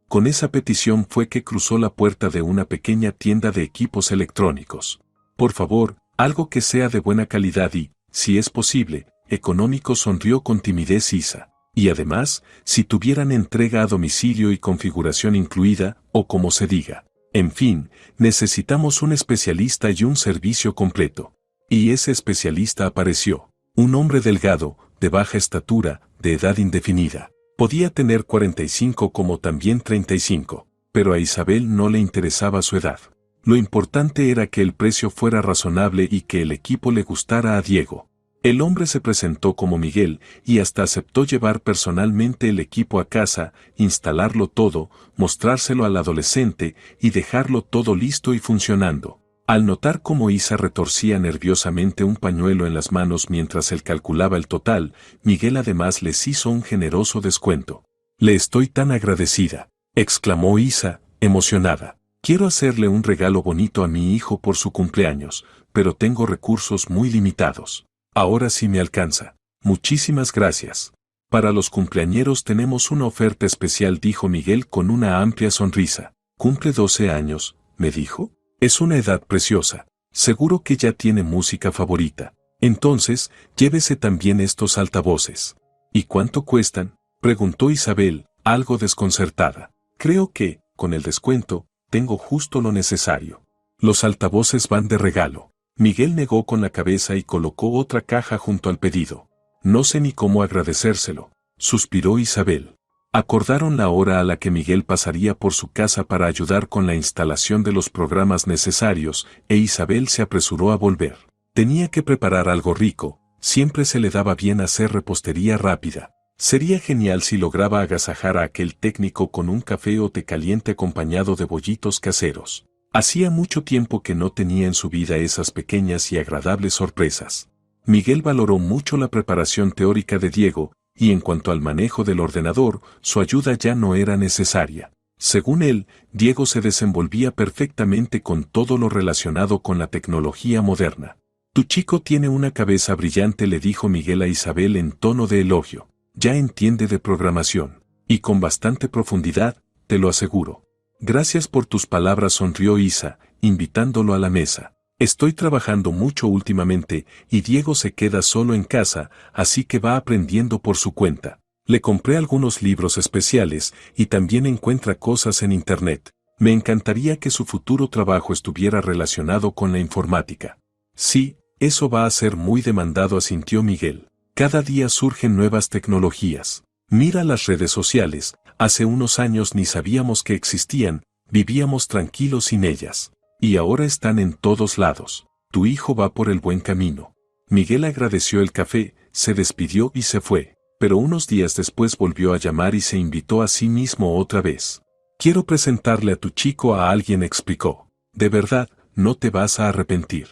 Con esa petición fue que cruzó la puerta de una pequeña tienda de equipos electrónicos. Por favor, algo que sea de buena calidad y, si es posible, económico, sonrió con timidez Isa. Y además, si tuvieran entrega a domicilio y configuración incluida, o como se diga. En fin, necesitamos un especialista y un servicio completo. Y ese especialista apareció. Un hombre delgado, de baja estatura, de edad indefinida. Podía tener 45 como también 35, pero a Isabel no le interesaba su edad. Lo importante era que el precio fuera razonable y que el equipo le gustara a Diego. El hombre se presentó como Miguel y hasta aceptó llevar personalmente el equipo a casa, instalarlo todo, mostrárselo al adolescente y dejarlo todo listo y funcionando. Al notar cómo Isa retorcía nerviosamente un pañuelo en las manos mientras él calculaba el total, Miguel además les hizo un generoso descuento. «Le estoy tan agradecida», exclamó Isa, emocionada. «Quiero hacerle un regalo bonito a mi hijo por su cumpleaños, pero tengo recursos muy limitados. Ahora sí me alcanza. Muchísimas gracias. Para los cumpleañeros tenemos una oferta especial», dijo Miguel con una amplia sonrisa. «Cumple 12 años», me dijo. «Es una edad preciosa. Seguro que ya tiene música favorita. Entonces, llévese también estos altavoces». «¿Y cuánto cuestan?», preguntó Isabel, algo desconcertada. «Creo que, con el descuento, tengo justo lo necesario. Los altavoces van de regalo». Miguel negó con la cabeza y colocó otra caja junto al pedido. «No sé ni cómo agradecérselo», suspiró Isabel. Acordaron la hora a la que Miguel pasaría por su casa para ayudar con la instalación de los programas necesarios, e Isabel se apresuró a volver. Tenía que preparar algo rico, siempre se le daba bien hacer repostería rápida. Sería genial si lograba agasajar a aquel técnico con un café o té caliente acompañado de bollitos caseros. Hacía mucho tiempo que no tenía en su vida esas pequeñas y agradables sorpresas. Miguel valoró mucho la preparación teórica de Diego, y en cuanto al manejo del ordenador, su ayuda ya no era necesaria. Según él, Diego se desenvolvía perfectamente con todo lo relacionado con la tecnología moderna. «Tu chico tiene una cabeza brillante», le dijo Miguel a Isabel en tono de elogio. «Ya entiende de programación. Y con bastante profundidad, te lo aseguro». «Gracias por tus palabras», sonrió Isa, invitándolo a la mesa. «Estoy trabajando mucho últimamente y Diego se queda solo en casa, así que va aprendiendo por su cuenta. Le compré algunos libros especiales y también encuentra cosas en internet. Me encantaría que su futuro trabajo estuviera relacionado con la informática». «Sí, eso va a ser muy demandado», asintió Miguel. «Cada día surgen nuevas tecnologías. Mira las redes sociales, hace unos años ni sabíamos que existían, vivíamos tranquilos sin ellas. Y ahora están en todos lados. Tu hijo va por el buen camino». Miguel agradeció el café, se despidió y se fue, pero unos días después volvió a llamar y se invitó a sí mismo otra vez. «Quiero presentarle a tu chico a alguien», explicó. «De verdad, no te vas a arrepentir».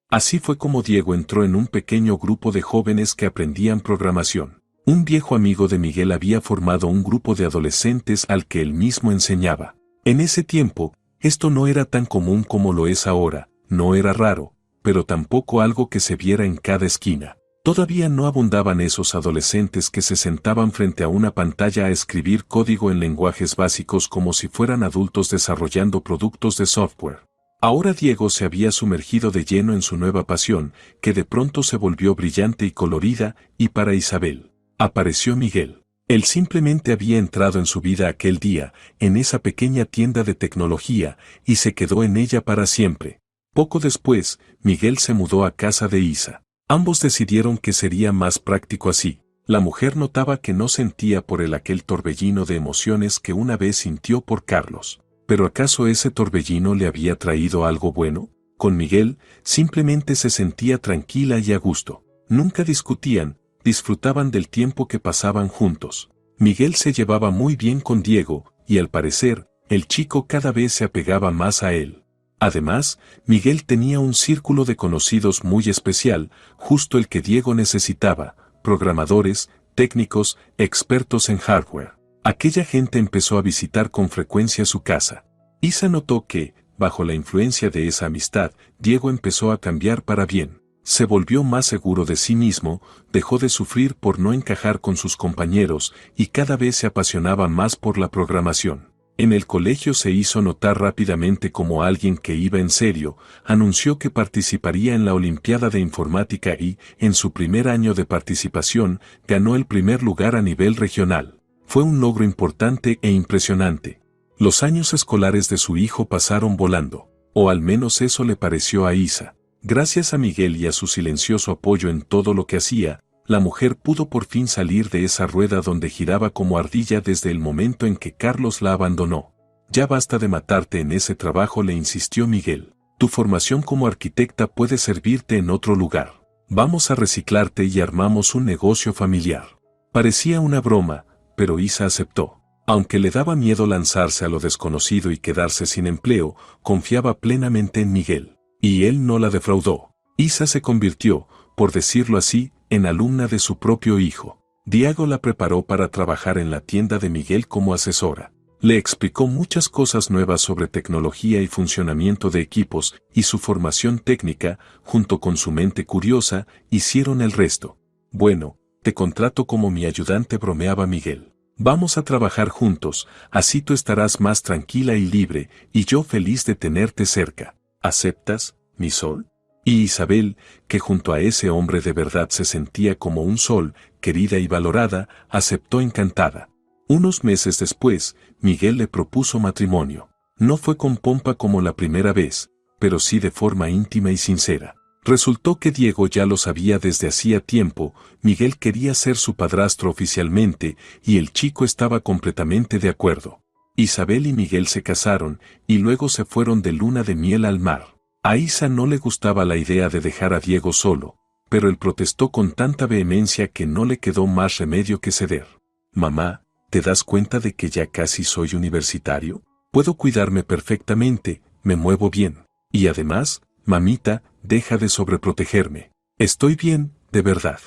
Así fue como Diego entró en un pequeño grupo de jóvenes que aprendían programación. Un viejo amigo de Miguel había formado un grupo de adolescentes al que él mismo enseñaba. En ese tiempo, esto no era tan común como lo es ahora, no era raro, pero tampoco algo que se viera en cada esquina. Todavía no abundaban esos adolescentes que se sentaban frente a una pantalla a escribir código en lenguajes básicos como si fueran adultos desarrollando productos de software. Ahora Diego se había sumergido de lleno en su nueva pasión, que de pronto se volvió brillante y colorida, y para Isabel apareció Miguel. Él simplemente había entrado en su vida aquel día, en esa pequeña tienda de tecnología, y se quedó en ella para siempre. Poco después, Miguel se mudó a casa de Isa. Ambos decidieron que sería más práctico así. La mujer notaba que no sentía por él aquel torbellino de emociones que una vez sintió por Carlos. ¿Pero acaso ese torbellino le había traído algo bueno? Con Miguel, simplemente se sentía tranquila y a gusto. Nunca discutían, disfrutaban del tiempo que pasaban juntos. Miguel se llevaba muy bien con Diego, y al parecer, el chico cada vez se apegaba más a él. Además, Miguel tenía un círculo de conocidos muy especial, justo el que Diego necesitaba: programadores, técnicos, expertos en hardware. Aquella gente empezó a visitar con frecuencia su casa. Isa notó que, bajo la influencia de esa amistad, Diego empezó a cambiar para bien. Se volvió más seguro de sí mismo, dejó de sufrir por no encajar con sus compañeros y cada vez se apasionaba más por la programación. En el colegio se hizo notar rápidamente como alguien que iba en serio, anunció que participaría en la Olimpiada de Informática y, en su primer año de participación, ganó el primer lugar a nivel regional. Fue un logro importante e impresionante. Los años escolares de su hijo pasaron volando, o al menos eso le pareció a Isa. Gracias a Miguel y a su silencioso apoyo en todo lo que hacía, la mujer pudo por fin salir de esa rueda donde giraba como ardilla desde el momento en que Carlos la abandonó. «Ya basta de matarte en ese trabajo», le insistió Miguel. «Tu formación como arquitecta puede servirte en otro lugar. Vamos a reciclarte y armamos un negocio familiar. Parecía una broma, pero Isa aceptó. Aunque le daba miedo lanzarse a lo desconocido y quedarse sin empleo, confiaba plenamente en Miguel. Y él no la defraudó. Isa se convirtió, por decirlo así, en alumna de su propio hijo. Diego la preparó para trabajar en la tienda de Miguel como asesora. Le explicó muchas cosas nuevas sobre tecnología y funcionamiento de equipos, y su formación técnica, junto con su mente curiosa, hicieron el resto. Bueno, te contrato como mi ayudante, bromeaba Miguel. Vamos a trabajar juntos, así tú estarás más tranquila y libre, y yo feliz de tenerte cerca. ¿Aceptas, mi sol? Y Isabel, que junto a ese hombre de verdad se sentía como un sol, querida y valorada, aceptó encantada. Unos meses después, Miguel le propuso matrimonio. No fue con pompa como la primera vez, pero sí de forma íntima y sincera. Resultó que Diego ya lo sabía desde hacía tiempo, Miguel quería ser su padrastro oficialmente, y el chico estaba completamente de acuerdo. Isabel y Miguel se casaron, y luego se fueron de luna de miel al mar. A Isa no le gustaba la idea de dejar a Diego solo, pero él protestó con tanta vehemencia que no le quedó más remedio que ceder. Mamá, ¿te das cuenta de que ya casi soy universitario? Puedo cuidarme perfectamente, me muevo bien. Y además, mamita, deja de sobreprotegerme. Estoy bien, de verdad.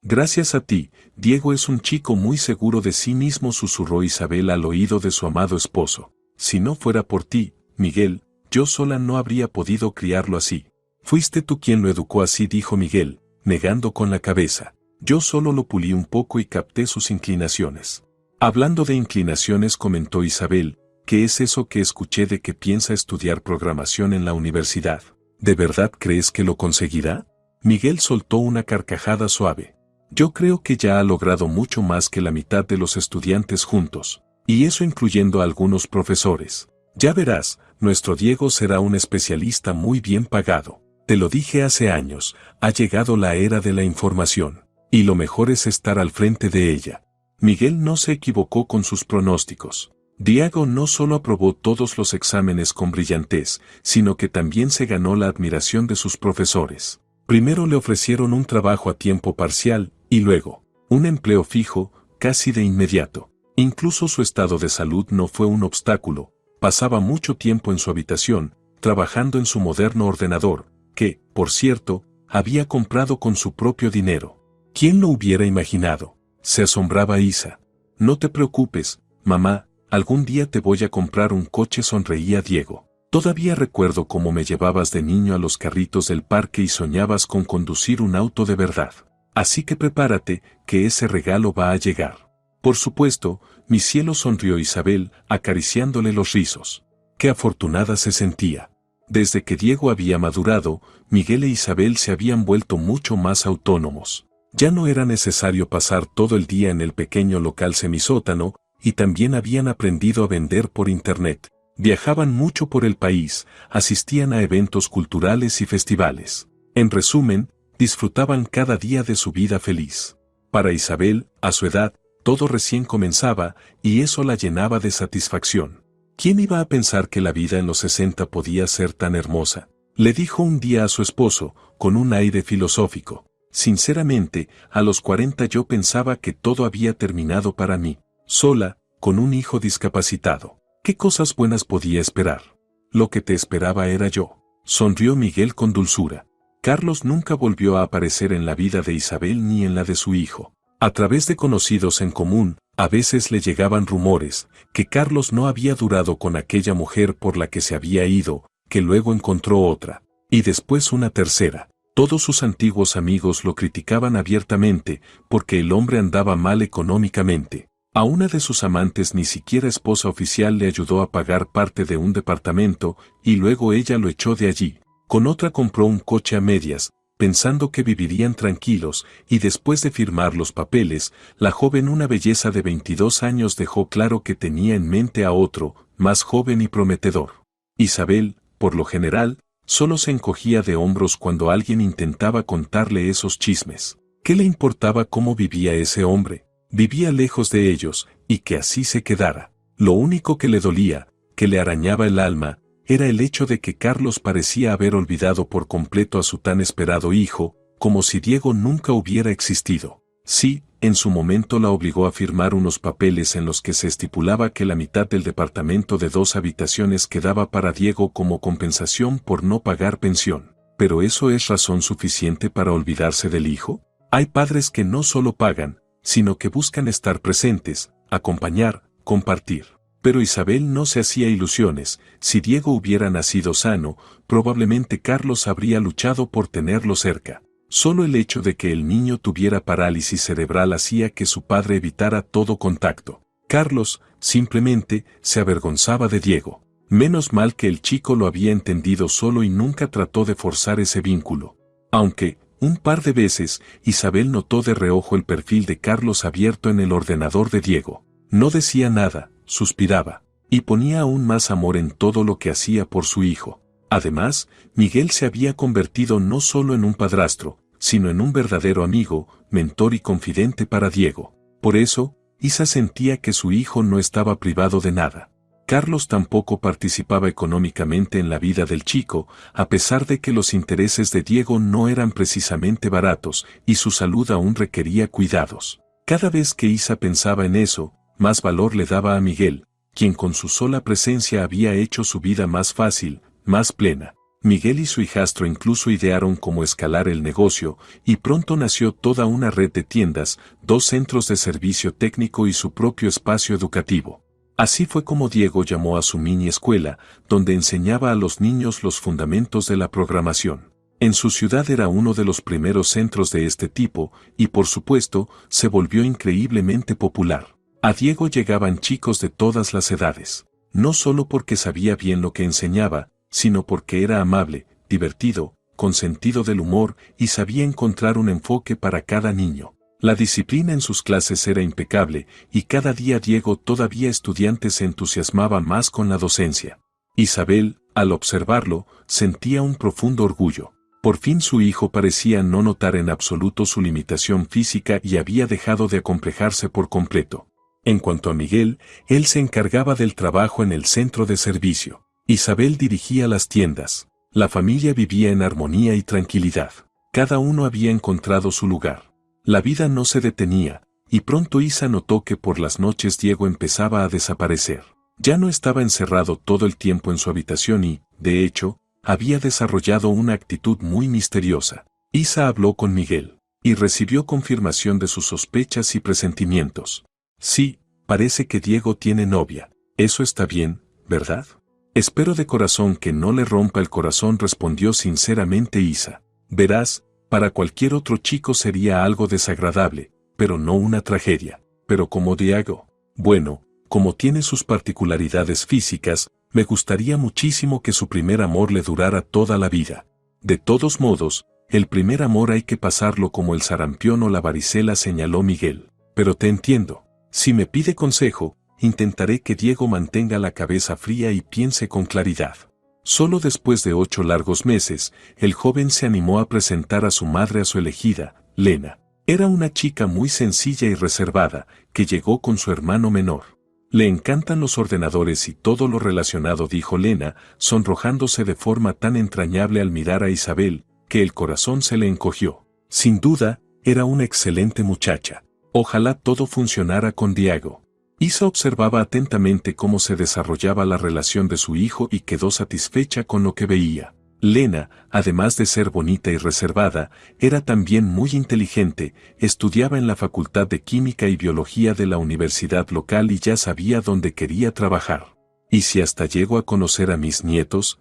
Gracias a ti, Diego es un chico muy seguro de sí mismo, susurró Isabel al oído de su amado esposo. Si no fuera por ti, Miguel, yo sola no habría podido criarlo así. Fuiste tú quien lo educó así, dijo Miguel, negando con la cabeza. Yo solo lo pulí un poco y capté sus inclinaciones. Hablando de inclinaciones, comentó Isabel, ¿qué es eso que escuché de que piensa estudiar programación en la universidad? ¿De verdad crees que lo conseguirá? Miguel soltó una carcajada suave. Yo creo que ya ha logrado mucho más que la mitad de los estudiantes juntos, y eso incluyendo a algunos profesores. Ya verás, nuestro Diego será un especialista muy bien pagado. Te lo dije hace años, ha llegado la era de la información, y lo mejor es estar al frente de ella. Miguel no se equivocó con sus pronósticos. Diego no solo aprobó todos los exámenes con brillantez, sino que también se ganó la admiración de sus profesores. Primero le ofrecieron un trabajo a tiempo parcial, y luego, un empleo fijo, casi de inmediato. Incluso su estado de salud no fue un obstáculo, pasaba mucho tiempo en su habitación, trabajando en su moderno ordenador, que, por cierto, había comprado con su propio dinero. ¿Quién lo hubiera imaginado? Se asombraba Isa. No te preocupes, mamá, algún día te voy a comprar un coche, sonreía Diego. Todavía recuerdo cómo me llevabas de niño a los carritos del parque y soñabas con conducir un auto de verdad. Así que prepárate, que ese regalo va a llegar. Por supuesto, mi cielo, sonrió Isabel, acariciándole los rizos. Qué afortunada se sentía. Desde que Diego había madurado, Miguel e Isabel se habían vuelto mucho más autónomos. Ya no era necesario pasar todo el día en el pequeño local semisótano, y también habían aprendido a vender por internet. Viajaban mucho por el país, asistían a eventos culturales y festivales. En resumen, disfrutaban cada día de su vida feliz. Para Isabel, a su edad, todo recién comenzaba, y eso la llenaba de satisfacción. ¿Quién iba a pensar que la vida en los 60 podía ser tan hermosa? Le dijo un día a su esposo, con un aire filosófico. Sinceramente, a los 40 yo pensaba que todo había terminado para mí. Sola, con un hijo discapacitado. ¿Qué cosas buenas podía esperar? Lo que te esperaba era yo. Sonrió Miguel con dulzura. Carlos nunca volvió a aparecer en la vida de Isabel ni en la de su hijo. A través de conocidos en común, a veces le llegaban rumores, que Carlos no había durado con aquella mujer por la que se había ido, que luego encontró otra, y después una tercera. Todos sus antiguos amigos lo criticaban abiertamente, porque el hombre andaba mal económicamente. A una de sus amantes, ni siquiera esposa oficial, le ayudó a pagar parte de un departamento, y luego ella lo echó de allí. Con otra compró un coche a medias, pensando que vivirían tranquilos, y después de firmar los papeles, la joven, una belleza de 22 años, dejó claro que tenía en mente a otro, más joven y prometedor. Isabel, por lo general, solo se encogía de hombros cuando alguien intentaba contarle esos chismes. ¿Qué le importaba cómo vivía ese hombre? Vivía lejos de ellos, y que así se quedara. Lo único que le dolía, que le arañaba el alma, era el hecho de que Carlos parecía haber olvidado por completo a su tan esperado hijo, como si Diego nunca hubiera existido. Sí, en su momento la obligó a firmar unos papeles en los que se estipulaba que la mitad del departamento de 2 habitaciones quedaba para Diego como compensación por no pagar pensión. ¿Pero eso es razón suficiente para olvidarse del hijo? Hay padres que no solo pagan, sino que buscan estar presentes, acompañar, compartir. Pero Isabel no se hacía ilusiones. Si Diego hubiera nacido sano, probablemente Carlos habría luchado por tenerlo cerca. Solo el hecho de que el niño tuviera parálisis cerebral hacía que su padre evitara todo contacto. Carlos, simplemente, se avergonzaba de Diego. Menos mal que el chico lo había entendido solo y nunca trató de forzar ese vínculo. Aunque, un par de veces, Isabel notó de reojo el perfil de Carlos abierto en el ordenador de Diego. No decía nada, suspiraba, y ponía aún más amor en todo lo que hacía por su hijo. Además, Miguel se había convertido no solo en un padrastro, sino en un verdadero amigo, mentor y confidente para Diego. Por eso, Isa sentía que su hijo no estaba privado de nada. Carlos tampoco participaba económicamente en la vida del chico, a pesar de que los intereses de Diego no eran precisamente baratos y su salud aún requería cuidados. Cada vez que Isa pensaba en eso, más valor le daba a Miguel, quien con su sola presencia había hecho su vida más fácil, más plena. Miguel y su hijastro incluso idearon cómo escalar el negocio, y pronto nació toda una red de tiendas, 2 centros de servicio técnico y su propio espacio educativo. Así fue como Diego llamó a su mini escuela, donde enseñaba a los niños los fundamentos de la programación. En su ciudad era uno de los primeros centros de este tipo, y por supuesto, se volvió increíblemente popular. A Diego llegaban chicos de todas las edades, no solo porque sabía bien lo que enseñaba, sino porque era amable, divertido, con sentido del humor y sabía encontrar un enfoque para cada niño. La disciplina en sus clases era impecable, y cada día Diego todavía estudiante se entusiasmaba más con la docencia. Isabel, al observarlo, sentía un profundo orgullo. Por fin su hijo parecía no notar en absoluto su limitación física y había dejado de acomplejarse por completo. En cuanto a Miguel, él se encargaba del trabajo en el centro de servicio. Isabel dirigía las tiendas. La familia vivía en armonía y tranquilidad. Cada uno había encontrado su lugar. La vida no se detenía, y pronto Isa notó que por las noches Diego empezaba a desaparecer. Ya no estaba encerrado todo el tiempo en su habitación y, de hecho, había desarrollado una actitud muy misteriosa. Isa habló con Miguel, y recibió confirmación de sus sospechas y presentimientos. Sí, parece que Diego tiene novia. Eso está bien, ¿verdad? Espero de corazón que no le rompa el corazón, respondió sinceramente Isa. Verás, para cualquier otro chico sería algo desagradable, pero no una tragedia. Pero como Diego, bueno, como tiene sus particularidades físicas, me gustaría muchísimo que su primer amor le durara toda la vida. De todos modos, el primer amor hay que pasarlo como el sarampión o la varicela, señaló Miguel. Pero te entiendo. Si me pide consejo, intentaré que Diego mantenga la cabeza fría y piense con claridad. Solo después de 8 largos meses, el joven se animó a presentar a su madre a su elegida, Lena. Era una chica muy sencilla y reservada, que llegó con su hermano menor. Le encantan los ordenadores y todo lo relacionado, dijo Lena, sonrojándose de forma tan entrañable al mirar a Isabel, que el corazón se le encogió. Sin duda, era una excelente muchacha. Ojalá todo funcionara con Diego. Isa observaba atentamente cómo se desarrollaba la relación de su hijo y quedó satisfecha con lo que veía. Lena, además de ser bonita y reservada, era también muy inteligente, estudiaba en la Facultad de Química y Biología de la universidad local y ya sabía dónde quería trabajar. ¿Y si hasta llego a conocer a mis nietos,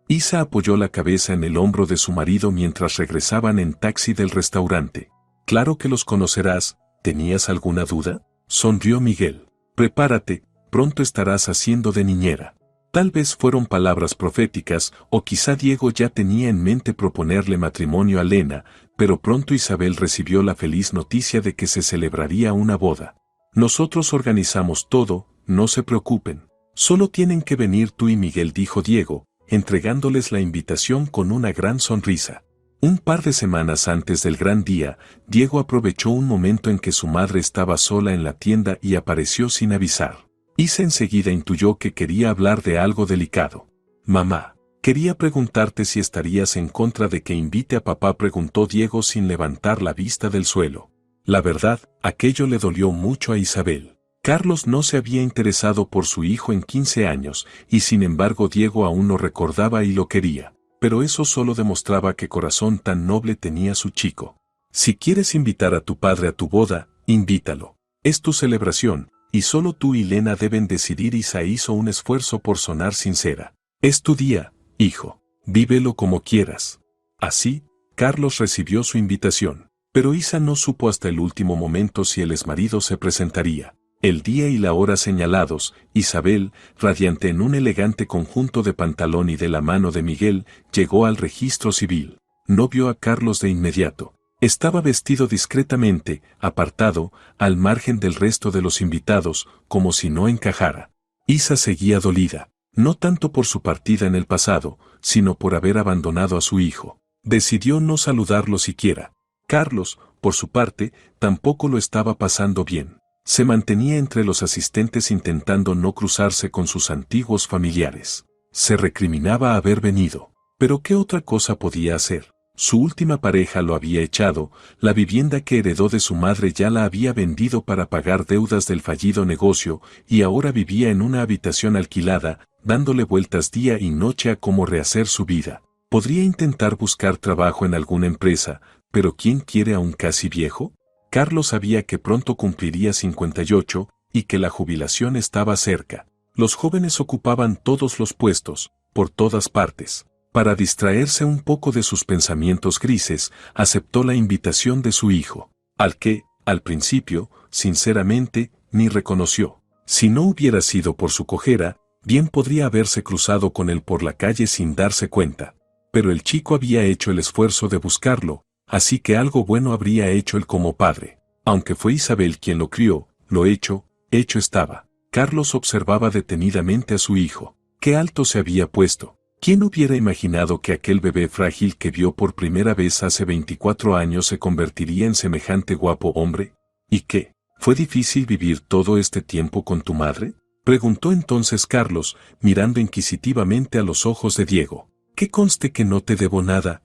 Isa apoyó la cabeza en el hombro de su marido mientras regresaban en taxi del restaurante. Claro que los conocerás, ¿tenías alguna duda? Sonrió Miguel. Prepárate, pronto estarás haciendo de niñera. Tal vez fueron palabras proféticas, o quizá Diego ya tenía en mente proponerle matrimonio a Lena, pero pronto Isabel recibió la feliz noticia de que se celebraría una boda. Nosotros organizamos todo, no se preocupen. Solo tienen que venir tú y Miguel, dijo Diego, entregándoles la invitación con una gran sonrisa. Un par de semanas antes del gran día, Diego aprovechó un momento en que su madre estaba sola en la tienda y apareció sin avisar. Isa enseguida intuyó que quería hablar de algo delicado. Mamá, Quería preguntarte si estarías en contra de que invite a papá, preguntó Diego sin levantar la vista del suelo. La verdad, aquello le dolió mucho a Isabel. Carlos no se había interesado por su hijo en 15 años, y sin embargo Diego aún lo recordaba y lo quería. Pero eso solo demostraba qué corazón tan noble tenía su chico. Si quieres invitar a tu padre a tu boda, invítalo. Es tu celebración, y solo tú y Lena deben decidir. Isa hizo un esfuerzo por sonar sincera. Es tu día, hijo. Vívelo como quieras. Así, Carlos recibió su invitación. Pero Isa no supo hasta el último momento si el exmarido se presentaría. El día y la hora señalados, Isabel, radiante en un elegante conjunto de pantalón y de la mano de Miguel, llegó al registro civil. No vio a Carlos de inmediato. Estaba vestido discretamente, apartado, al margen del resto de los invitados, como si no encajara. Isa seguía dolida, no tanto por su partida en el pasado, sino por haber abandonado a su hijo. Decidió no saludarlo siquiera. Carlos, por su parte, tampoco lo estaba pasando bien. Se mantenía entre los asistentes intentando no cruzarse con sus antiguos familiares. Se recriminaba haber venido. Pero ¿qué otra cosa podía hacer? Su última pareja lo había echado, la vivienda que heredó de su madre ya la había vendido para pagar deudas del fallido negocio, y ahora vivía en una habitación alquilada, dándole vueltas día y noche a cómo rehacer su vida. Podría intentar buscar trabajo en alguna empresa, pero ¿quién quiere a un casi viejo? Carlos sabía que pronto cumpliría 58 y que la jubilación estaba cerca. Los jóvenes ocupaban todos los puestos, por todas partes. Para distraerse un poco de sus pensamientos grises, aceptó la invitación de su hijo, al que, al principio, sinceramente, ni reconoció. Si no hubiera sido por su cojera, bien podría haberse cruzado con él por la calle sin darse cuenta. Pero el chico había hecho el esfuerzo de buscarlo, así que algo bueno habría hecho él como padre. Aunque fue Isabel quien lo crió, lo hecho estaba. Carlos observaba detenidamente a su hijo. Qué alto se había puesto. ¿Quién hubiera imaginado que aquel bebé frágil que vio por primera vez hace 24 años se convertiría en semejante guapo hombre? ¿Y qué? ¿Fue difícil vivir todo este tiempo con tu madre?, preguntó entonces Carlos, mirando inquisitivamente a los ojos de Diego. Que conste que no te debo nada,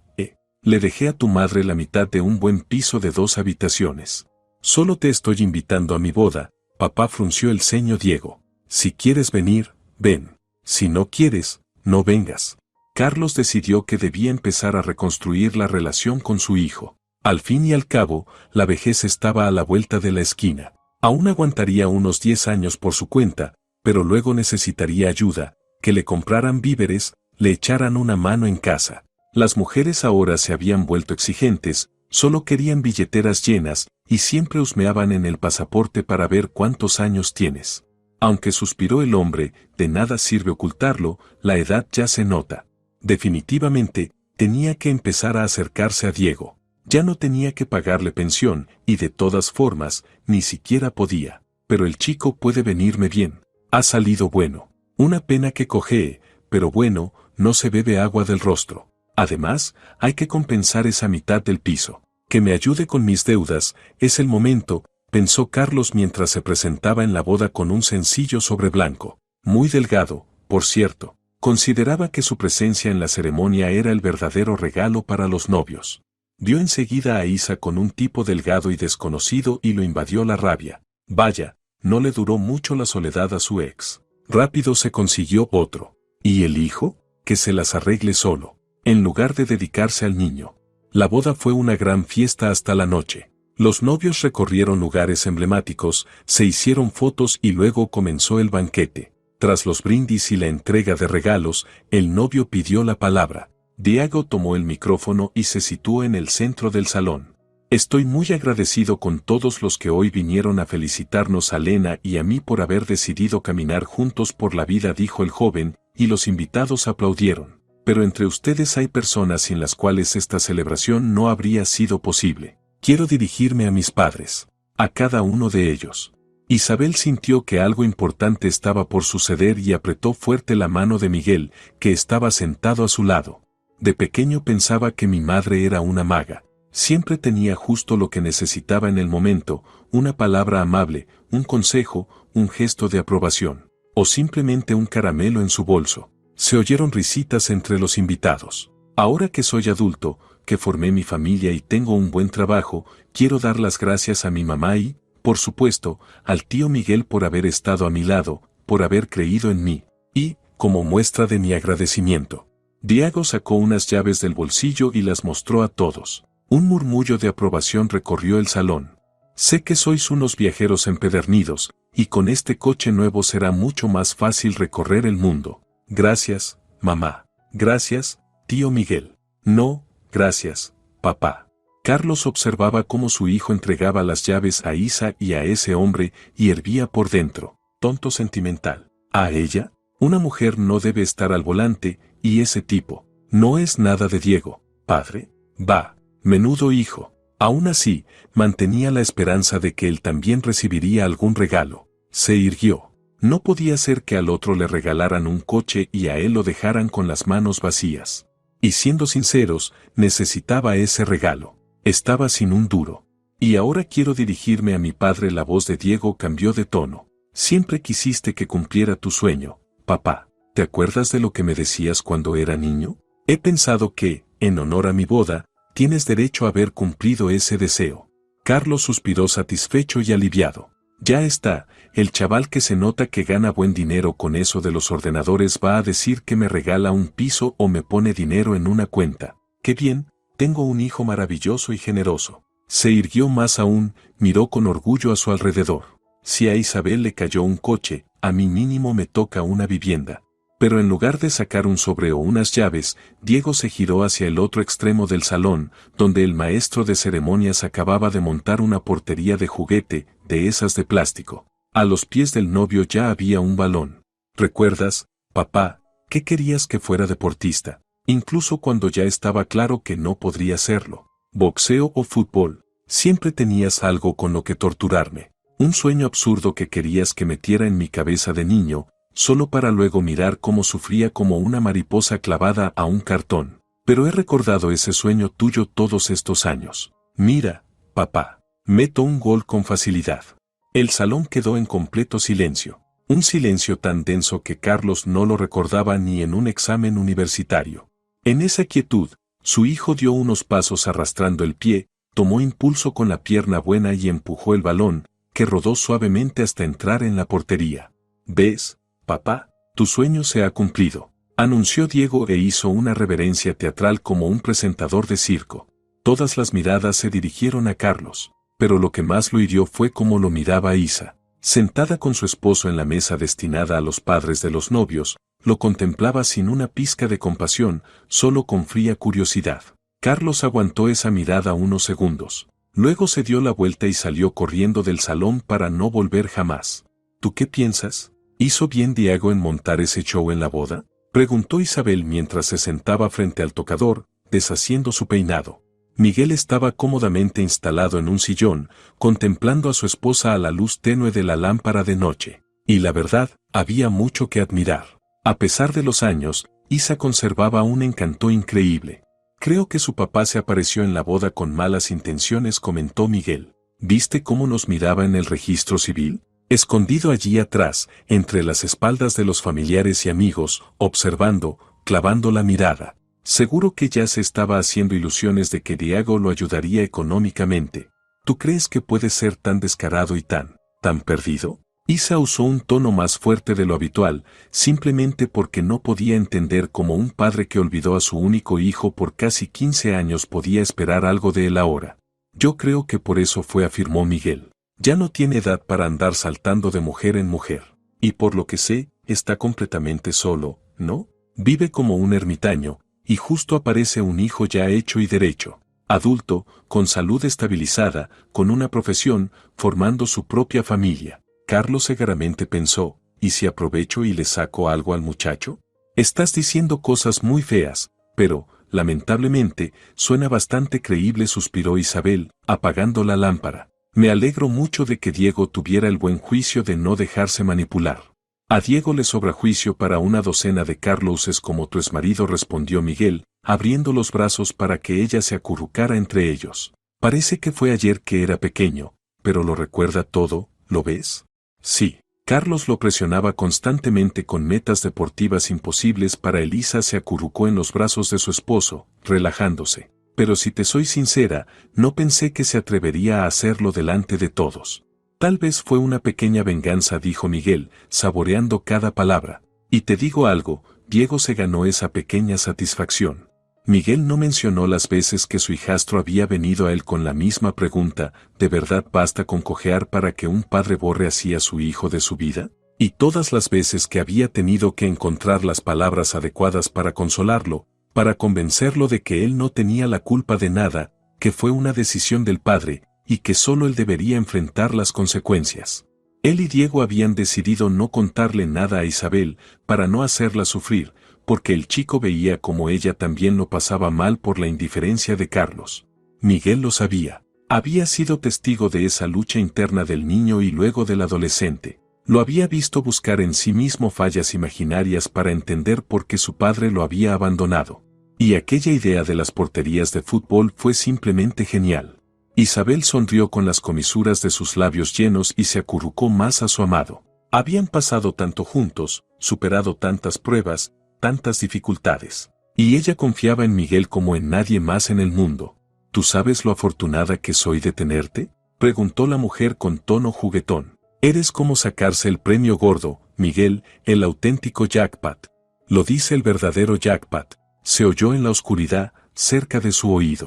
Le dejé a tu madre la mitad de un buen piso de 2 habitaciones. Solo te estoy invitando a mi boda. Papá frunció el ceño. Diego. Si quieres venir, ven. Si no quieres, no vengas. Carlos decidió que debía empezar a reconstruir la relación con su hijo. Al fin y al cabo, la vejez estaba a la vuelta de la esquina. Aún aguantaría unos 10 años por su cuenta, pero luego necesitaría ayuda, que le compraran víveres, le echaran una mano en casa. Las mujeres ahora se habían vuelto exigentes, solo querían billeteras llenas, y siempre husmeaban en el pasaporte para ver cuántos años tienes. Aunque suspiró el hombre, de nada sirve ocultarlo, la edad ya se nota. Definitivamente, tenía que empezar a acercarse a Diego. Ya no tenía que pagarle pensión, y de todas formas, ni siquiera podía. Pero el chico puede venirme bien. Ha salido bueno. Una pena que cojee, pero bueno, no se bebe agua del rostro. Además, hay que compensar esa mitad del piso. Que me ayude con mis deudas, es el momento, pensó Carlos mientras se presentaba en la boda con un sencillo sobre blanco. Muy delgado, por cierto. Consideraba que su presencia en la ceremonia era el verdadero regalo para los novios. Vio enseguida a Isa con un tipo delgado y desconocido y lo invadió la rabia. Vaya, no le duró mucho la soledad a su ex. Rápido se consiguió otro. ¿Y el hijo? Que se las arregle solo, en lugar de dedicarse al niño. La boda fue una gran fiesta hasta la noche. Los novios recorrieron lugares emblemáticos, se hicieron fotos y luego comenzó el banquete. Tras los brindis y la entrega de regalos, el novio pidió la palabra. Diego tomó el micrófono y se situó en el centro del salón. Estoy muy agradecido con todos los que hoy vinieron a felicitarnos a Lena y a mí por haber decidido caminar juntos por la vida, dijo el joven, y los invitados aplaudieron. Pero entre ustedes hay personas sin las cuales esta celebración no habría sido posible. Quiero dirigirme a mis padres, a cada uno de ellos. Isabel sintió que algo importante estaba por suceder y apretó fuerte la mano de Miguel, que estaba sentado a su lado. De pequeño pensaba que mi madre era una maga. Siempre tenía justo lo que necesitaba en el momento, una palabra amable, un consejo, un gesto de aprobación, o simplemente un caramelo en su bolso. Se oyeron risitas entre los invitados. Ahora que soy adulto, que formé mi familia y tengo un buen trabajo, quiero dar las gracias a mi mamá y, por supuesto, al tío Miguel por haber estado a mi lado, por haber creído en mí, y, como muestra de mi agradecimiento. Diego sacó unas llaves del bolsillo y las mostró a todos. Un murmullo de aprobación recorrió el salón. Sé que sois unos viajeros empedernidos, y con este coche nuevo será mucho más fácil recorrer el mundo. Gracias, mamá. Gracias, tío Miguel. No, gracias, papá. Carlos observaba cómo su hijo entregaba las llaves a Isa y a ese hombre y hervía por dentro. Tonto sentimental. ¿A ella? Una mujer no debe estar al volante, y ese tipo. No es nada de Diego, padre. Va, menudo hijo. Aún así, mantenía la esperanza de que él también recibiría algún regalo. Se irguió. No podía ser que al otro le regalaran un coche y a él lo dejaran con las manos vacías. Y siendo sinceros, necesitaba ese regalo. Estaba sin un duro. Y ahora quiero dirigirme a mi padre. La voz de Diego cambió de tono. Siempre quisiste que cumpliera tu sueño, papá. ¿Te acuerdas de lo que me decías cuando era niño? He pensado que, en honor a mi boda, tienes derecho a haber cumplido ese deseo. Carlos suspiró satisfecho y aliviado. Ya está, el chaval que se nota que gana buen dinero con eso de los ordenadores va a decir que me regala un piso o me pone dinero en una cuenta. ¡Qué bien! Tengo un hijo maravilloso y generoso. Se irguió más aún, miró con orgullo a su alrededor. Si a Isabel le cayó un coche, a mí mínimo me toca una vivienda. Pero en lugar de sacar un sobre o unas llaves, Diego se giró hacia el otro extremo del salón, donde el maestro de ceremonias acababa de montar una portería de juguete, de esas de plástico. A los pies del novio ya había un balón. ¿Recuerdas, papá, que querías que fuera deportista? Incluso cuando ya estaba claro que no podría serlo. Boxeo o fútbol. Siempre tenías algo con lo que torturarme. Un sueño absurdo que querías que metiera en mi cabeza de niño, solo para luego mirar cómo sufría como una mariposa clavada a un cartón. Pero he recordado ese sueño tuyo todos estos años. Mira, papá, meto un gol con facilidad. El salón quedó en completo silencio. Un silencio tan denso que Carlos no lo recordaba ni en un examen universitario. En esa quietud, su hijo dio unos pasos arrastrando el pie, tomó impulso con la pierna buena y empujó el balón, que rodó suavemente hasta entrar en la portería. ¿Ves, papá? Tu sueño se ha cumplido, anunció Diego e hizo una reverencia teatral como un presentador de circo. Todas las miradas se dirigieron a Carlos, pero lo que más lo hirió fue cómo lo miraba Isa. Sentada con su esposo en la mesa destinada a los padres de los novios, lo contemplaba sin una pizca de compasión, solo con fría curiosidad. Carlos aguantó esa mirada unos segundos. Luego se dio la vuelta y salió corriendo del salón para no volver jamás. ¿Tú qué piensas? ¿Hizo bien Diego en montar ese show en la boda? Preguntó Isabel mientras se sentaba frente al tocador, deshaciendo su peinado. Miguel estaba cómodamente instalado en un sillón, contemplando a su esposa a la luz tenue de la lámpara de noche. Y la verdad, había mucho que admirar. A pesar de los años, Isa conservaba un encanto increíble. Creo que su papá se apareció en la boda con malas intenciones, comentó Miguel. ¿Viste cómo nos miraba en el registro civil? Escondido allí atrás, entre las espaldas de los familiares y amigos, observando, clavando la mirada. Seguro que ya se estaba haciendo ilusiones de que Diego lo ayudaría económicamente. ¿Tú crees que puede ser tan descarado y tan perdido? Isa usó un tono más fuerte de lo habitual, simplemente porque no podía entender cómo un padre que olvidó a su único hijo por casi 15 años podía esperar algo de él ahora. Yo creo que por eso fue, afirmó Miguel. Ya no tiene edad para andar saltando de mujer en mujer. Y por lo que sé, está completamente solo, ¿no? Vive como un ermitaño, y justo aparece un hijo ya hecho y derecho. Adulto, con salud estabilizada, con una profesión, formando su propia familia. Carlos segaramente pensó, ¿y si aprovecho y le saco algo al muchacho? Estás diciendo cosas muy feas, pero, lamentablemente, suena bastante creíble, suspiró Isabel, apagando la lámpara. Me alegro mucho de que Diego tuviera el buen juicio de no dejarse manipular. A Diego le sobra juicio para una docena de Carloses como tu exmarido, respondió Miguel, abriendo los brazos para que ella se acurrucara entre ellos. Parece que fue ayer que era pequeño, pero lo recuerda todo, ¿lo ves? Sí. Carlos lo presionaba constantemente con metas deportivas imposibles para Elisa. Se acurrucó en los brazos de su esposo, relajándose. Pero si te soy sincera, no pensé que se atrevería a hacerlo delante de todos. Tal vez fue una pequeña venganza, dijo Miguel, saboreando cada palabra. Y te digo algo, Diego se ganó esa pequeña satisfacción. Miguel no mencionó las veces que su hijastro había venido a él con la misma pregunta: ¿de verdad basta con cojear para que un padre borre así a su hijo de su vida? Y todas las veces que había tenido que encontrar las palabras adecuadas para consolarlo, para convencerlo de que él no tenía la culpa de nada, que fue una decisión del padre, y que solo él debería enfrentar las consecuencias. Él y Diego habían decidido no contarle nada a Isabel, para no hacerla sufrir, porque el chico veía como ella también lo pasaba mal por la indiferencia de Carlos. Miguel lo sabía. Había sido testigo de esa lucha interna del niño y luego del adolescente. Lo había visto buscar en sí mismo fallas imaginarias para entender por qué su padre lo había abandonado. Y aquella idea de las porterías de fútbol fue simplemente genial. Isabel sonrió con las comisuras de sus labios llenos y se acurrucó más a su amado. Habían pasado tanto juntos, superado tantas pruebas, tantas dificultades. Y ella confiaba en Miguel como en nadie más en el mundo. ¿Tú sabes lo afortunada que soy de tenerte?, preguntó la mujer con tono juguetón. Eres como sacarse el premio gordo, Miguel, el auténtico jackpot. Lo dice el verdadero jackpot, se oyó en la oscuridad, cerca de su oído.